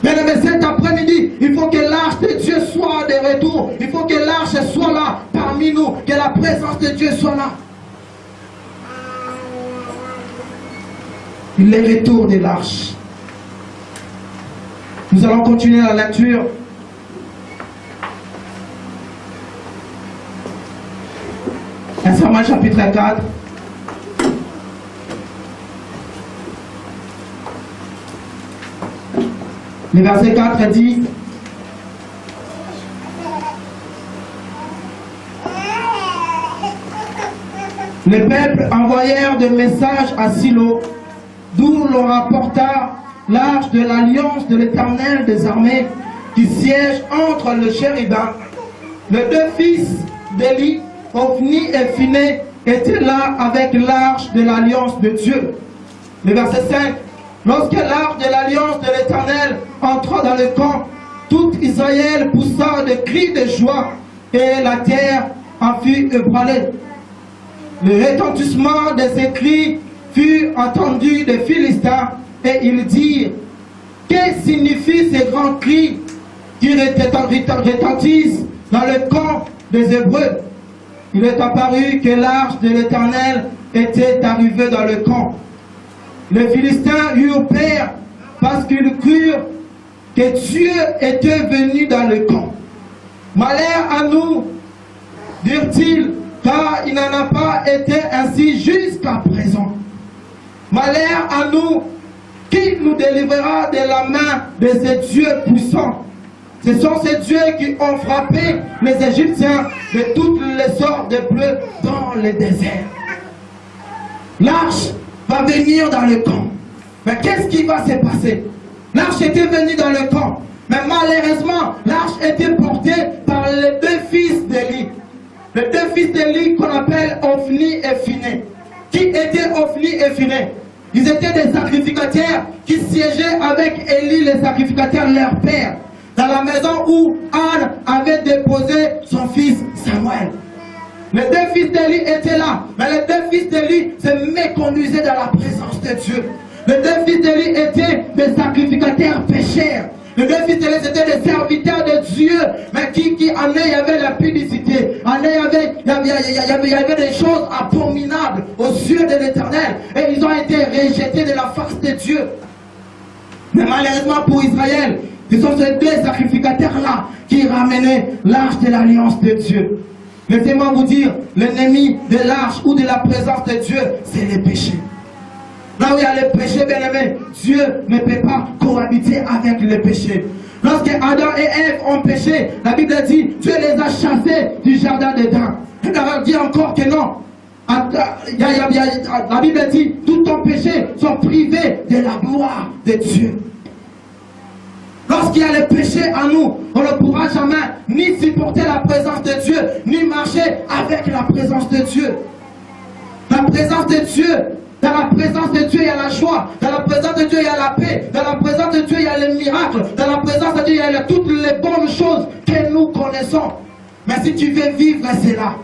Mais cet après-midi, il faut que l'arche de Dieu soit de retour. Il faut que l'arche soit là parmi nous, que la présence de Dieu soit là. Le retour de l'arche. Nous allons continuer la lecture. Samuel chapitre 4. Le verset 4 dit: le peuple envoyèrent des messages à Silo, d'où l'on rapporta l'arche de l'alliance de l'Éternel des armées, qui siège entre le chérubin. Les deux fils d'Élie, Ophni et Phiné, étaient là avec l'arche de l'alliance de Dieu. Le verset 5. Lorsque l'arche de l'alliance de l'Éternel entra dans le camp, tout Israël poussa des cris de joie et la terre en fut ébranlée. Le retentissement de ces cris fut entendu des Philistins et ils dirent: que signifient ces grands cris qui retentissent dans le camp des Hébreux? Il est apparu que l'arche de l'Éternel était arrivée dans le camp. Les Philistins eurent peur parce qu'ils crurent que Dieu était venu dans le camp. Malheur à nous, dirent-ils, car il n'en a pas été ainsi jusqu'à présent. Malheur à nous, qui nous délivrera de la main de ces dieux puissants? Ce sont ces dieux qui ont frappé les Égyptiens de toutes les sortes de plaies dans le désert. L'arche va venir dans le camp. Mais qu'est-ce qui va se passer? L'arche était venue dans le camp. Mais malheureusement, l'arche était portée par les deux fils d'Élie. Les deux fils d'Élie qu'on appelle Ophni et Phiné. Qui étaient Ophni et Phiné? Ils étaient des sacrificateurs qui siégeaient avec Élie, les sacrificateurs, leur père, dans la maison où Anne avait déposé son fils Samuel. Les deux fils d'Élie étaient là, mais les deux fils d'Élie se méconduisaient dans la présence de Dieu. Les deux fils d'Élie étaient des sacrificateurs pécheurs. Les deux fils d'Élie étaient des serviteurs de Dieu, mais qui en eux, il y avait la pudicité. En eux, il y avait des choses abominables aux yeux de l'Éternel. Et ils ont été rejetés de la face de Dieu. Mais malheureusement pour Israël, ce sont ces deux sacrificateurs-là qui ramenaient l'arche de l'alliance de Dieu. Laissez-moi vous dire, l'ennemi de l'arche ou de la présence de Dieu, c'est le péché. Là où il y a le péché, bien aimé, Dieu ne peut pas cohabiter avec le péché. Lorsque Adam et Ève ont péché, la Bible dit, Dieu les a chassés du jardin d'Éden. Et la Bible dit encore que non. La Bible dit, tous ton péché sont privés de la gloire de Dieu. Lorsque Lorsqu'il y a le péché en nous, on ne pourra jamais ni supporter la présence de Dieu, ni marcher avec la présence de Dieu. La présence de Dieu, dans la présence de Dieu, il y a la joie. Dans la présence de Dieu, il y a la paix. Dans la présence de Dieu, il y a les miracles. Dans la présence de Dieu, il y a toutes les bonnes choses que nous connaissons. Mais si tu veux vivre cela,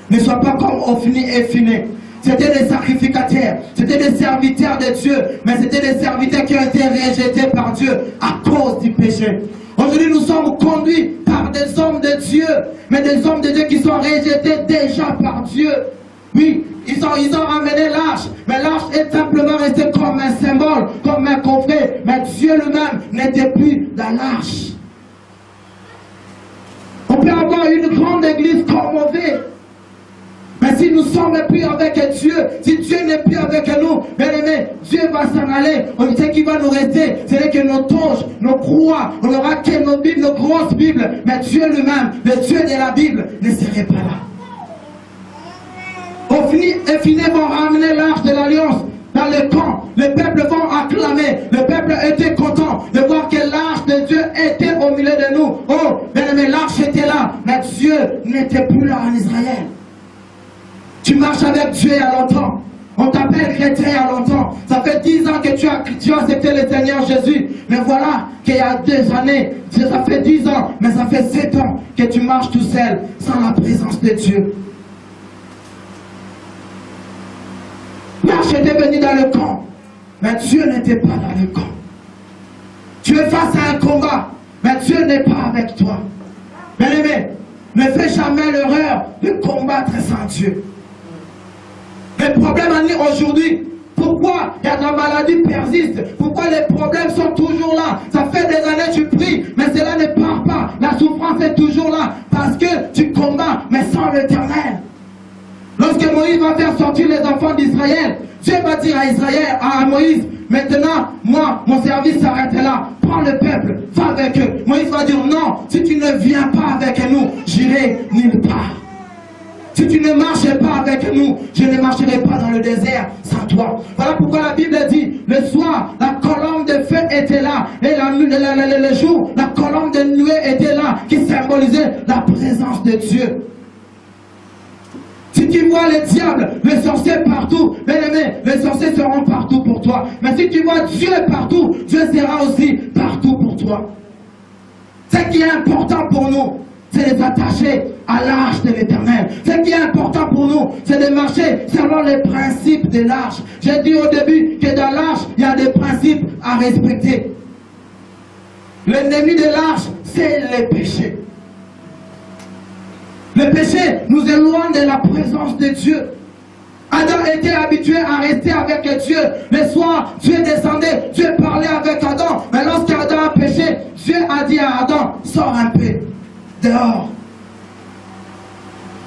ne sois pas comme Ophni et Phiné. C'était des sacrificateurs, c'était des serviteurs de Dieu, mais c'était des serviteurs qui ont été rejetés par Dieu à cause du péché. Aujourd'hui, nous sommes conduits par des hommes de Dieu, mais des hommes de Dieu qui sont rejetés déjà par Dieu. Oui, ils ont amené l'arche, mais l'arche est simplement restée comme un symbole, comme un coffret, mais Dieu lui-même n'était plus dans l'arche. On peut avoir une grande église comme mauvais. Mais si nous ne sommes plus avec Dieu, si Dieu n'est plus avec nous, bien aimé, Dieu va s'en aller. Ce qui va nous rester, c'est que nos toges, nos croix, on n'aura que nos Bibles, nos grosses Bibles. Mais Dieu lui-même, le Dieu de la Bible, ne serait pas là. Ophni et Phiné vont ramener l'arche de l'alliance dans le camp. Les peuples vont acclamer. Le peuple était content de voir que l'arche de Dieu était au milieu de nous. Oh, bien aimé, l'arche était là, mais Dieu n'était plus là en Israël. Tu marches avec Dieu il y a longtemps. On t'appelle chrétien il y a longtemps. Ça fait 10 ans que tu as accepté le Seigneur Jésus. Mais voilà qu'il y a 2 années, ça fait 10 ans, mais ça fait 7 ans que tu marches tout seul, sans la présence de Dieu. L'arche était venue dans le camp, mais Dieu n'était pas dans le camp. Tu es face à un combat, mais Dieu n'est pas avec toi. Bien aimé, ne fais jamais l'erreur de combattre sans Dieu. Les problèmes en nous aujourd'hui, pourquoi il y a de la maladie persiste? Pourquoi les problèmes sont toujours là? Ça fait des années que tu pries, mais cela ne part pas. La souffrance est toujours là, parce que tu combats, mais sans l'Éternel. Lorsque Moïse va faire sortir les enfants d'Israël, Dieu va dire à Israël, à Moïse, maintenant, moi, mon service s'arrête là. Prends le peuple, va avec eux. Moïse va dire, non, si tu ne viens pas avec nous, j'irai nulle part. Si tu ne marches pas avec nous, je ne marcherai pas dans le désert sans toi. Voilà pourquoi la Bible dit, le soir, la colonne de feu était là, et le jour, la colonne de nuée était là, qui symbolisait la présence de Dieu. Si tu vois le diable, le sorcier partout, bien aimé, les sorciers seront partout pour toi. Mais si tu vois Dieu partout, Dieu sera aussi partout pour toi. Ce qui est important pour nous, c'est de s'attacher à l'arche de l'Éternel. Ce qui est important pour nous, c'est de marcher selon les principes de l'arche. J'ai dit au début que dans l'arche, il y a des principes à respecter. L'ennemi de l'arche, c'est le péché. Le péché nous éloigne de la présence de Dieu. Adam était habitué à rester avec Dieu. Le soir, Dieu descendait, Dieu parlait avec Adam. Mais lorsqu'Adam a péché, Dieu a dit à Adam, sors un peu dehors.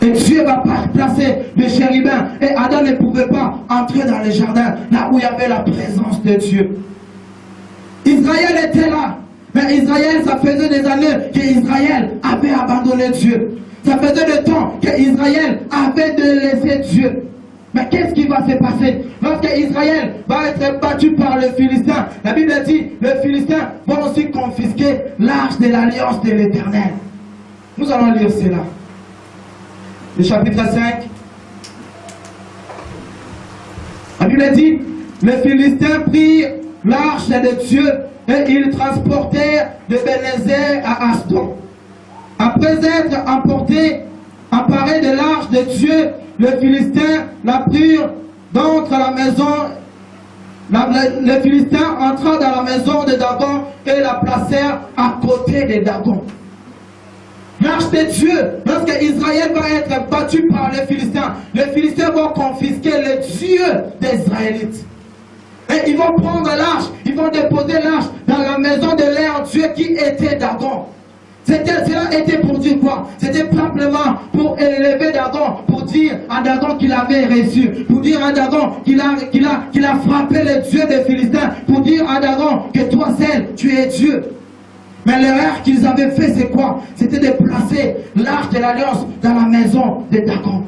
Et Dieu va placer le chérubin. Et Adam ne pouvait pas entrer dans le jardin, là où il y avait la présence de Dieu. Israël était là. Mais Israël, ça faisait des années qu'Israël avait abandonné Dieu. Ça faisait du temps qu'Israël avait délaissé Dieu. Mais qu'est-ce qui va se passer lorsque Israël va être battu par le Philistin? La Bible dit, les Philistins vont aussi confisquer l'arche de l'alliance de l'Éternel. Nous allons lire cela. Le chapitre 5. La Bible dit, les Philistins prirent l'arche de Dieu et ils transportèrent de Bénézer à Aston. Après être emparés de l'arche de Dieu, les Philistins la prirent d'entre la maison. Les Philistins entrèrent dans la maison de Dagon et la placèrent à côté de Dagon. L'arche de Dieu, lorsque Israël va être battu par les Philistins vont confisquer le Dieu des Israélites. Et ils vont prendre l'arche, ils vont déposer l'arche dans la maison de leur Dieu qui était Dagon. Cela était pour dire quoi? C'était simplement pour élever Dagon, pour dire à Dagon qu'il avait reçu, pour dire à Dagon qu'il a frappé le Dieu des Philistins, pour dire à Dagon que toi seul, tu es Dieu. Mais l'erreur qu'ils avaient fait, c'est quoi? C'était de placer l'arche de l'alliance dans la maison de Dagon.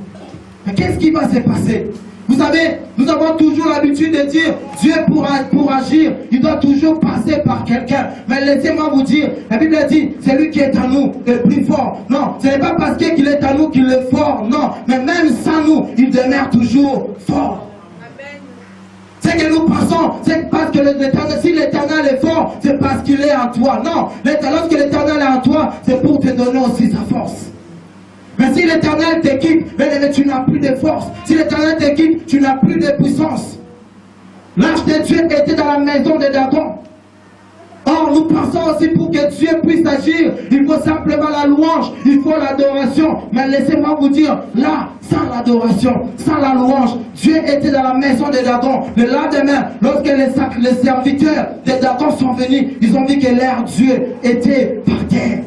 Mais qu'est-ce qui va se passer? Vous savez, nous avons toujours l'habitude de dire, Dieu pour agir, il doit toujours passer par quelqu'un. Mais laissez-moi vous dire, la Bible dit, c'est lui qui est à nous, le plus fort. Non, ce n'est pas parce qu'il est à nous qu'il est fort, non. Mais même sans nous, il demeure toujours fort. C'est que nous pensons, c'est parce que si l'Éternel est fort, c'est parce qu'il est en toi. Non, lorsque l'Éternel est en toi, c'est pour te donner aussi sa force. Mais si l'Éternel t'équipe, tu n'as plus de force. Si l'Éternel t'équipe, tu n'as plus de puissance. L'Arche de Dieu était dans la maison de Dagon. Or, nous pensons aussi pour que Dieu puisse agir, il faut simplement la louange, il faut l'adoration. Mais laissez-moi vous dire, là, sans l'adoration, sans la louange, Dieu était dans la maison de Dagon. Le lendemain, lorsque les serviteurs de Dagon sont venus, ils ont vu que leur Dieu était par terre.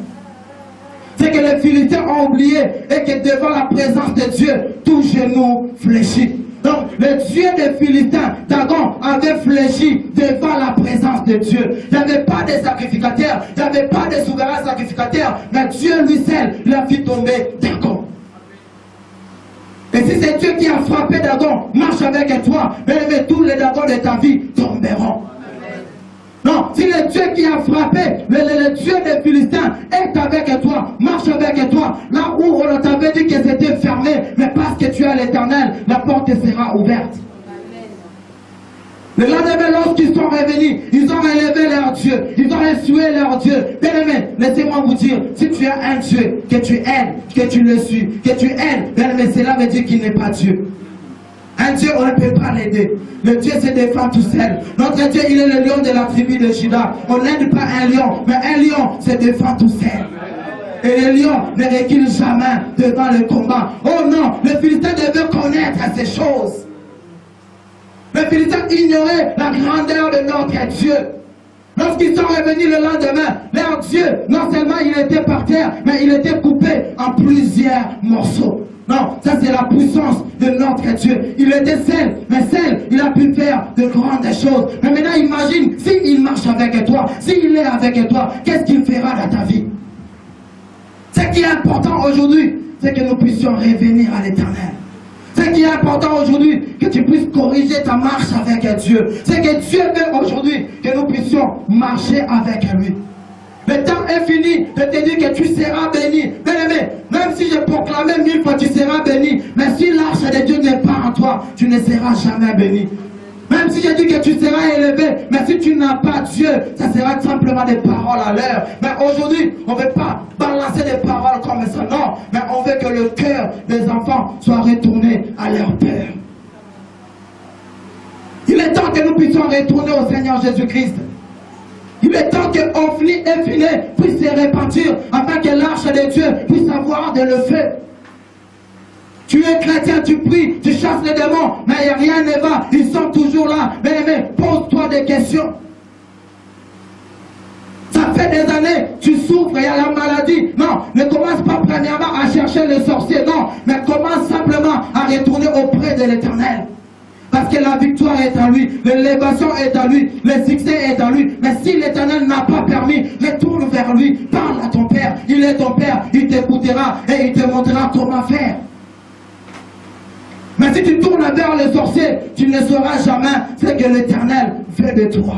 C'est que les Philistins ont oublié et que devant la présence de Dieu, tout genou fléchit. Donc, le Dieu des Philistins, Dagon, avait fléchi devant la présence de Dieu. Il n'y avait pas de sacrificateur, il n'y avait pas de souverain sacrificateur, mais Dieu lui seul l'a fait tomber Dagon. Et si c'est Dieu qui a frappé Dagon, marche avec toi, mais tous les Dagons de ta vie tomberont. Non, si le Dieu qui a frappé, le Dieu des Philistins est avec toi, marche avec toi, là où on t'avait dit que c'était fermé, mais parce que tu es l'Éternel, la porte sera ouverte. Le lendemain, lorsqu'ils sont revenus, ils ont élevé leur Dieu, ils ont ressué leur Dieu. Bien aimé, laissez-moi vous dire, si tu as un Dieu, que tu aimes, que tu le suis, que tu aimes, bien aimé, cela veut dire qu'il n'est pas Dieu. Un Dieu, on ne peut pas l'aider. Le Dieu se défend tout seul. Notre Dieu, il est le lion de la tribu de Juda. On n'aide pas un lion, mais un lion se défend tout seul. Et le lion ne recule jamais devant le combat. Oh non, les Philistins devaient connaître ces choses. Les Philistins ignoraient la grandeur de notre Dieu. Lorsqu'ils sont revenus le lendemain, leur Dieu, non seulement il était par terre, mais il était coupé en plusieurs morceaux. Non, ça c'est la puissance de notre Dieu. Il était seul, mais seul, il a pu faire de grandes choses. Mais maintenant imagine, s'il marche avec toi, s'il est avec toi, qu'est-ce qu'il fera dans ta vie? Ce qui est important aujourd'hui, c'est que nous puissions revenir à l'Éternel. Ce qui est important aujourd'hui, que tu puisses corriger ta marche avec Dieu. C'est que Dieu veut aujourd'hui que nous puissions marcher avec lui. Le temps est fini de te dire que tu seras béni. Bien aimé, même si je proclamais 1000 fois tu seras béni, mais si l'arche de Dieu n'est pas en toi, tu ne seras jamais béni. Même si je dis que tu seras élevé, mais si tu n'as pas Dieu, ça sera simplement des paroles à l'air. Mais aujourd'hui, on ne veut pas balancer des paroles comme ça, non. Mais on veut que le cœur des enfants soit retourné à leur Père. Il est temps que nous puissions retourner au Seigneur Jésus-Christ. Il est temps que Ophni et Phiné puissent se répandir afin que l'arche de Dieu puisse avoir de le feu. Tu es chrétien, tu pries, tu chasses les démons, mais rien ne va, ils sont toujours là. Mais pose-toi des questions. Ça fait des années, tu souffres, il y a la maladie. Non, ne commence pas premièrement à chercher le sorcier, non, mais commence simplement à retourner auprès de l'Éternel. Parce que la victoire est à lui, l'élévation est à lui, le succès est à lui. Mais si l'Éternel n'a pas permis, retourne vers lui, parle à ton Père. Il est ton Père, il t'écoutera et il te montrera comment faire. Mais si tu tournes vers le sorcier, tu ne sauras jamais ce que l'Éternel fait de toi.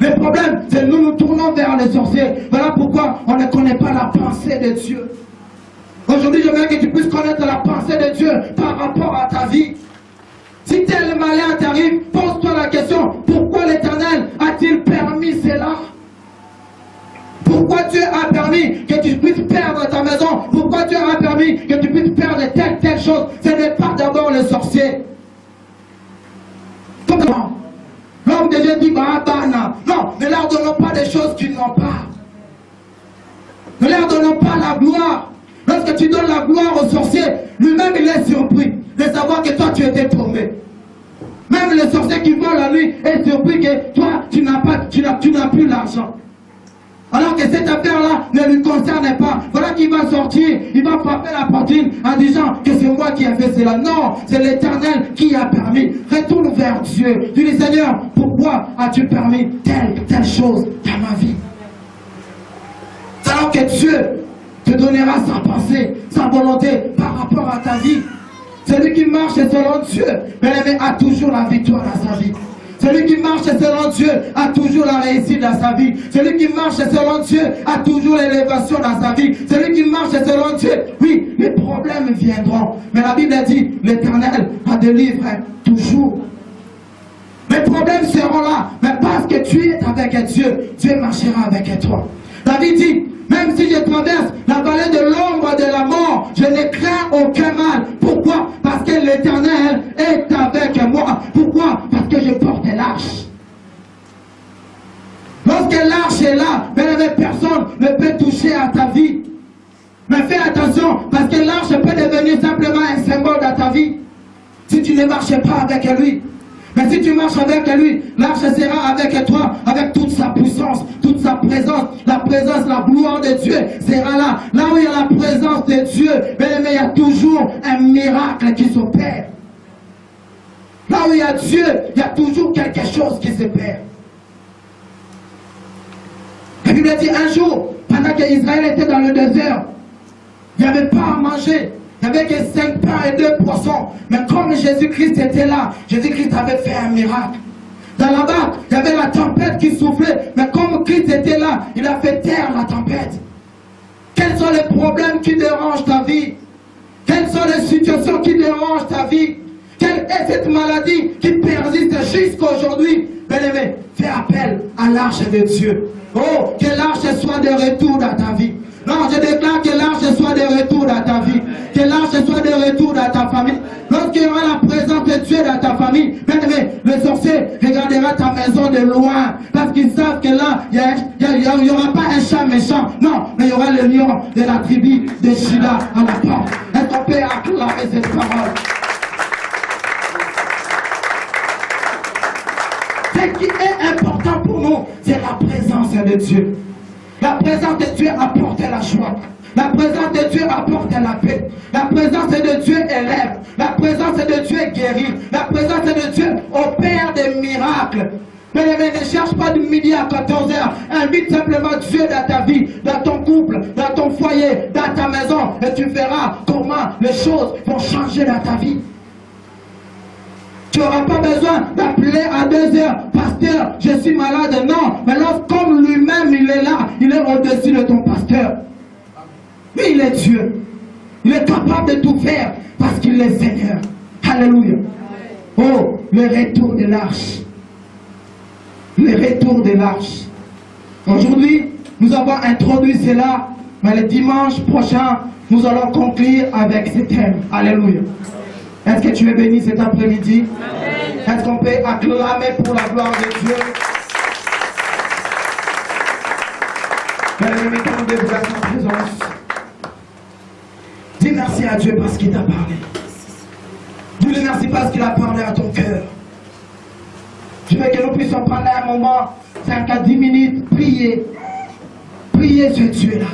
Le problème, c'est que nous tournons vers le sorcier. Voilà pourquoi on ne connaît pas la pensée de Dieu. Aujourd'hui, j'aimerais que tu puisses connaître la pensée de Dieu par rapport à ta vie. Si tel malheur t'arrive, pose-toi la question, pourquoi l'Éternel a-t-il permis cela? Pourquoi Dieu a permis que tu puisses perdre ta maison? Pourquoi Dieu a permis que tu puisses perdre telle chose? Ce n'est pas d'abord le sorcier. L'homme de Dieu dit, non, ne leur donnons pas des choses qu'ils n'ont pas. Ne leur donnons pas la gloire. Lorsque tu donnes la gloire au sorcier, lui-même il est surpris de savoir que toi tu étais tombé. Même le sorcier qui vole la nuit est surpris que toi tu n'as plus l'argent. Alors que cette affaire-là ne lui concerne pas. Voilà qu'il va sortir, il va frapper la poitrine en disant que c'est moi qui ai fait cela. Non, c'est l'Éternel qui a permis. Retourne vers Dieu. Tu dis, Seigneur, pourquoi as-tu permis telle chose dans ma vie? Alors que Dieu te donnera sa pensée, sa volonté par rapport à ta vie. Celui qui marche selon Dieu, bien-aimé, a toujours la victoire dans sa vie. Celui qui marche selon Dieu a toujours la réussite dans sa vie. Celui qui marche selon Dieu a toujours l'élévation dans sa vie. Celui qui marche selon Dieu, oui, les problèmes viendront. Mais la Bible dit, l'Éternel va délivrer toujours. Les problèmes seront là, mais parce que tu es avec Dieu, Dieu marchera avec toi. David dit, même si je traverse la vallée de l'ombre de la mort, je ne crains aucun mal. Pourquoi? Parce que l'Éternel est avec moi. Pourquoi? Parce que je porte l'arche. Lorsque l'arche est là, personne ne peut toucher à ta vie. Mais fais attention, parce que l'arche peut devenir simplement un symbole dans ta vie. Si tu ne marches pas avec lui. Mais si tu marches avec lui, l'arche sera avec toi, avec toute sa puissance, toute sa présence, la gloire de Dieu sera là. Là où il y a la présence de Dieu, mais il y a toujours un miracle qui s'opère. Là où il y a Dieu, il y a toujours quelque chose qui s'opère. La Bible dit un jour, pendant qu'Israël était dans le désert, il n'y avait pas à manger. Il n'y avait que 5 pains et 2 poissons. Mais comme Jésus-Christ était là, Jésus-Christ avait fait un miracle. Dans la barque, il y avait la tempête qui soufflait. Mais comme Christ était là, il a fait taire la tempête. Quels sont les problèmes qui dérangent ta vie? Quelles sont les situations qui dérangent ta vie? Quelle est cette maladie qui persiste jusqu'à aujourd'hui? Bien-aimé, fais appel à l'arche de Dieu. Oh, que l'arche soit de retour dans ta vie. Non, je déclare que l'arche soit de retour dans ta vie. Que l'arche soit de retour dans ta famille. Lorsqu'il y aura la présence de Dieu dans ta famille, bien-aimé, le sorcier regardera ta maison de loin. Parce qu'ils savent que là, il n'y aura pas un chat méchant. Non, mais il y aura le lion de la tribu de Juda à la porte. Est-ce qu'on peut acclamer cette parole? Ce qui est important pour nous, c'est la présence de Dieu. La présence de Dieu apporte la joie. La présence de Dieu apporte la paix. La présence de Dieu élève. La présence de Dieu guérit. La présence de Dieu opère des miracles. Mais ne cherche pas de midi à 14 h. Invite simplement Dieu dans ta vie, dans ton couple, dans ton foyer, dans ta maison. Et tu verras comment les choses vont changer dans ta vie. Tu n'auras pas besoin d'appeler à 2 h, pasteur, je suis malade. Non, mais comme lui-même il est là, il est au-dessus de ton pasteur. Mais il est Dieu. Il est capable de tout faire parce qu'il est Seigneur. Alléluia. Oh, le retour de l'arche. Le retour de l'arche. Aujourd'hui, nous avons introduit cela, mais le dimanche prochain, nous allons conclure avec ce thème. Alléluia. Est-ce que tu es béni cet après-midi? Est-ce qu'on peut acclamer pour la gloire de Dieu? Permettez-nous de vous être en présence. Dis merci à Dieu parce qu'il t'a parlé. Dis-le merci parce qu'il a parlé à ton cœur. Je veux que nous puissions prendre un moment, 5 à 10 minutes, prier. Prier ce Dieu-là.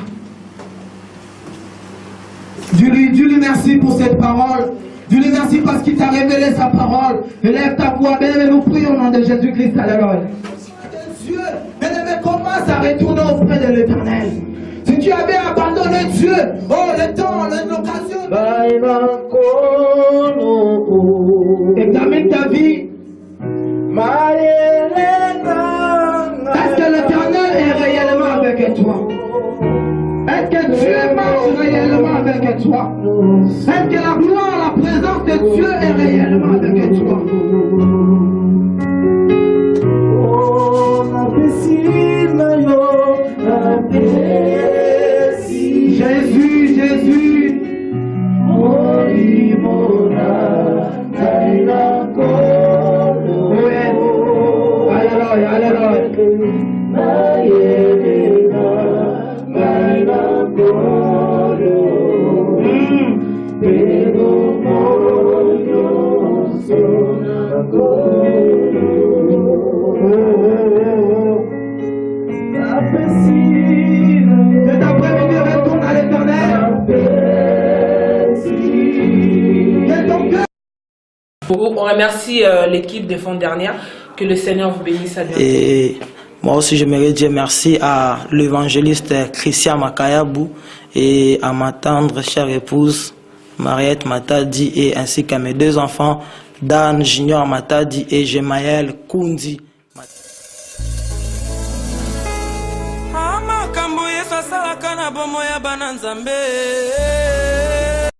Dis-lui merci pour cette parole. Dis-lui merci parce qu'il t'a révélé sa parole. Élève ta voix, bien-aimé, nous prions au nom de Jésus-Christ. Alléluia. Dieu, bien-aimé, commence à retourner auprès de l'Éternel. Si tu avais abandonné Dieu, oh, le temps, l'occasion, examine ta vie. Est-ce que l'Éternel est réellement avec toi? Est-ce que Dieu marche réellement avec toi? Est-ce que la gloire, la présence de Dieu est réellement avec toi? Jésus, Jésus. Alléluia, alléluia. Cet après-midi, retourne à l'Éternel. On remercie l'équipe de Fonds Dernière. Que le Seigneur vous bénisse à bientôt. Et moi aussi, j'aimerais dire merci à l'évangéliste Christian Makayabou et à ma tendre chère épouse, Mariette Matadi et ainsi qu'à mes 2 enfants, Dan Junior Matadi et Gemaël Kundi. Makambo Yesu asalaka na bomo ya bana Nzambe.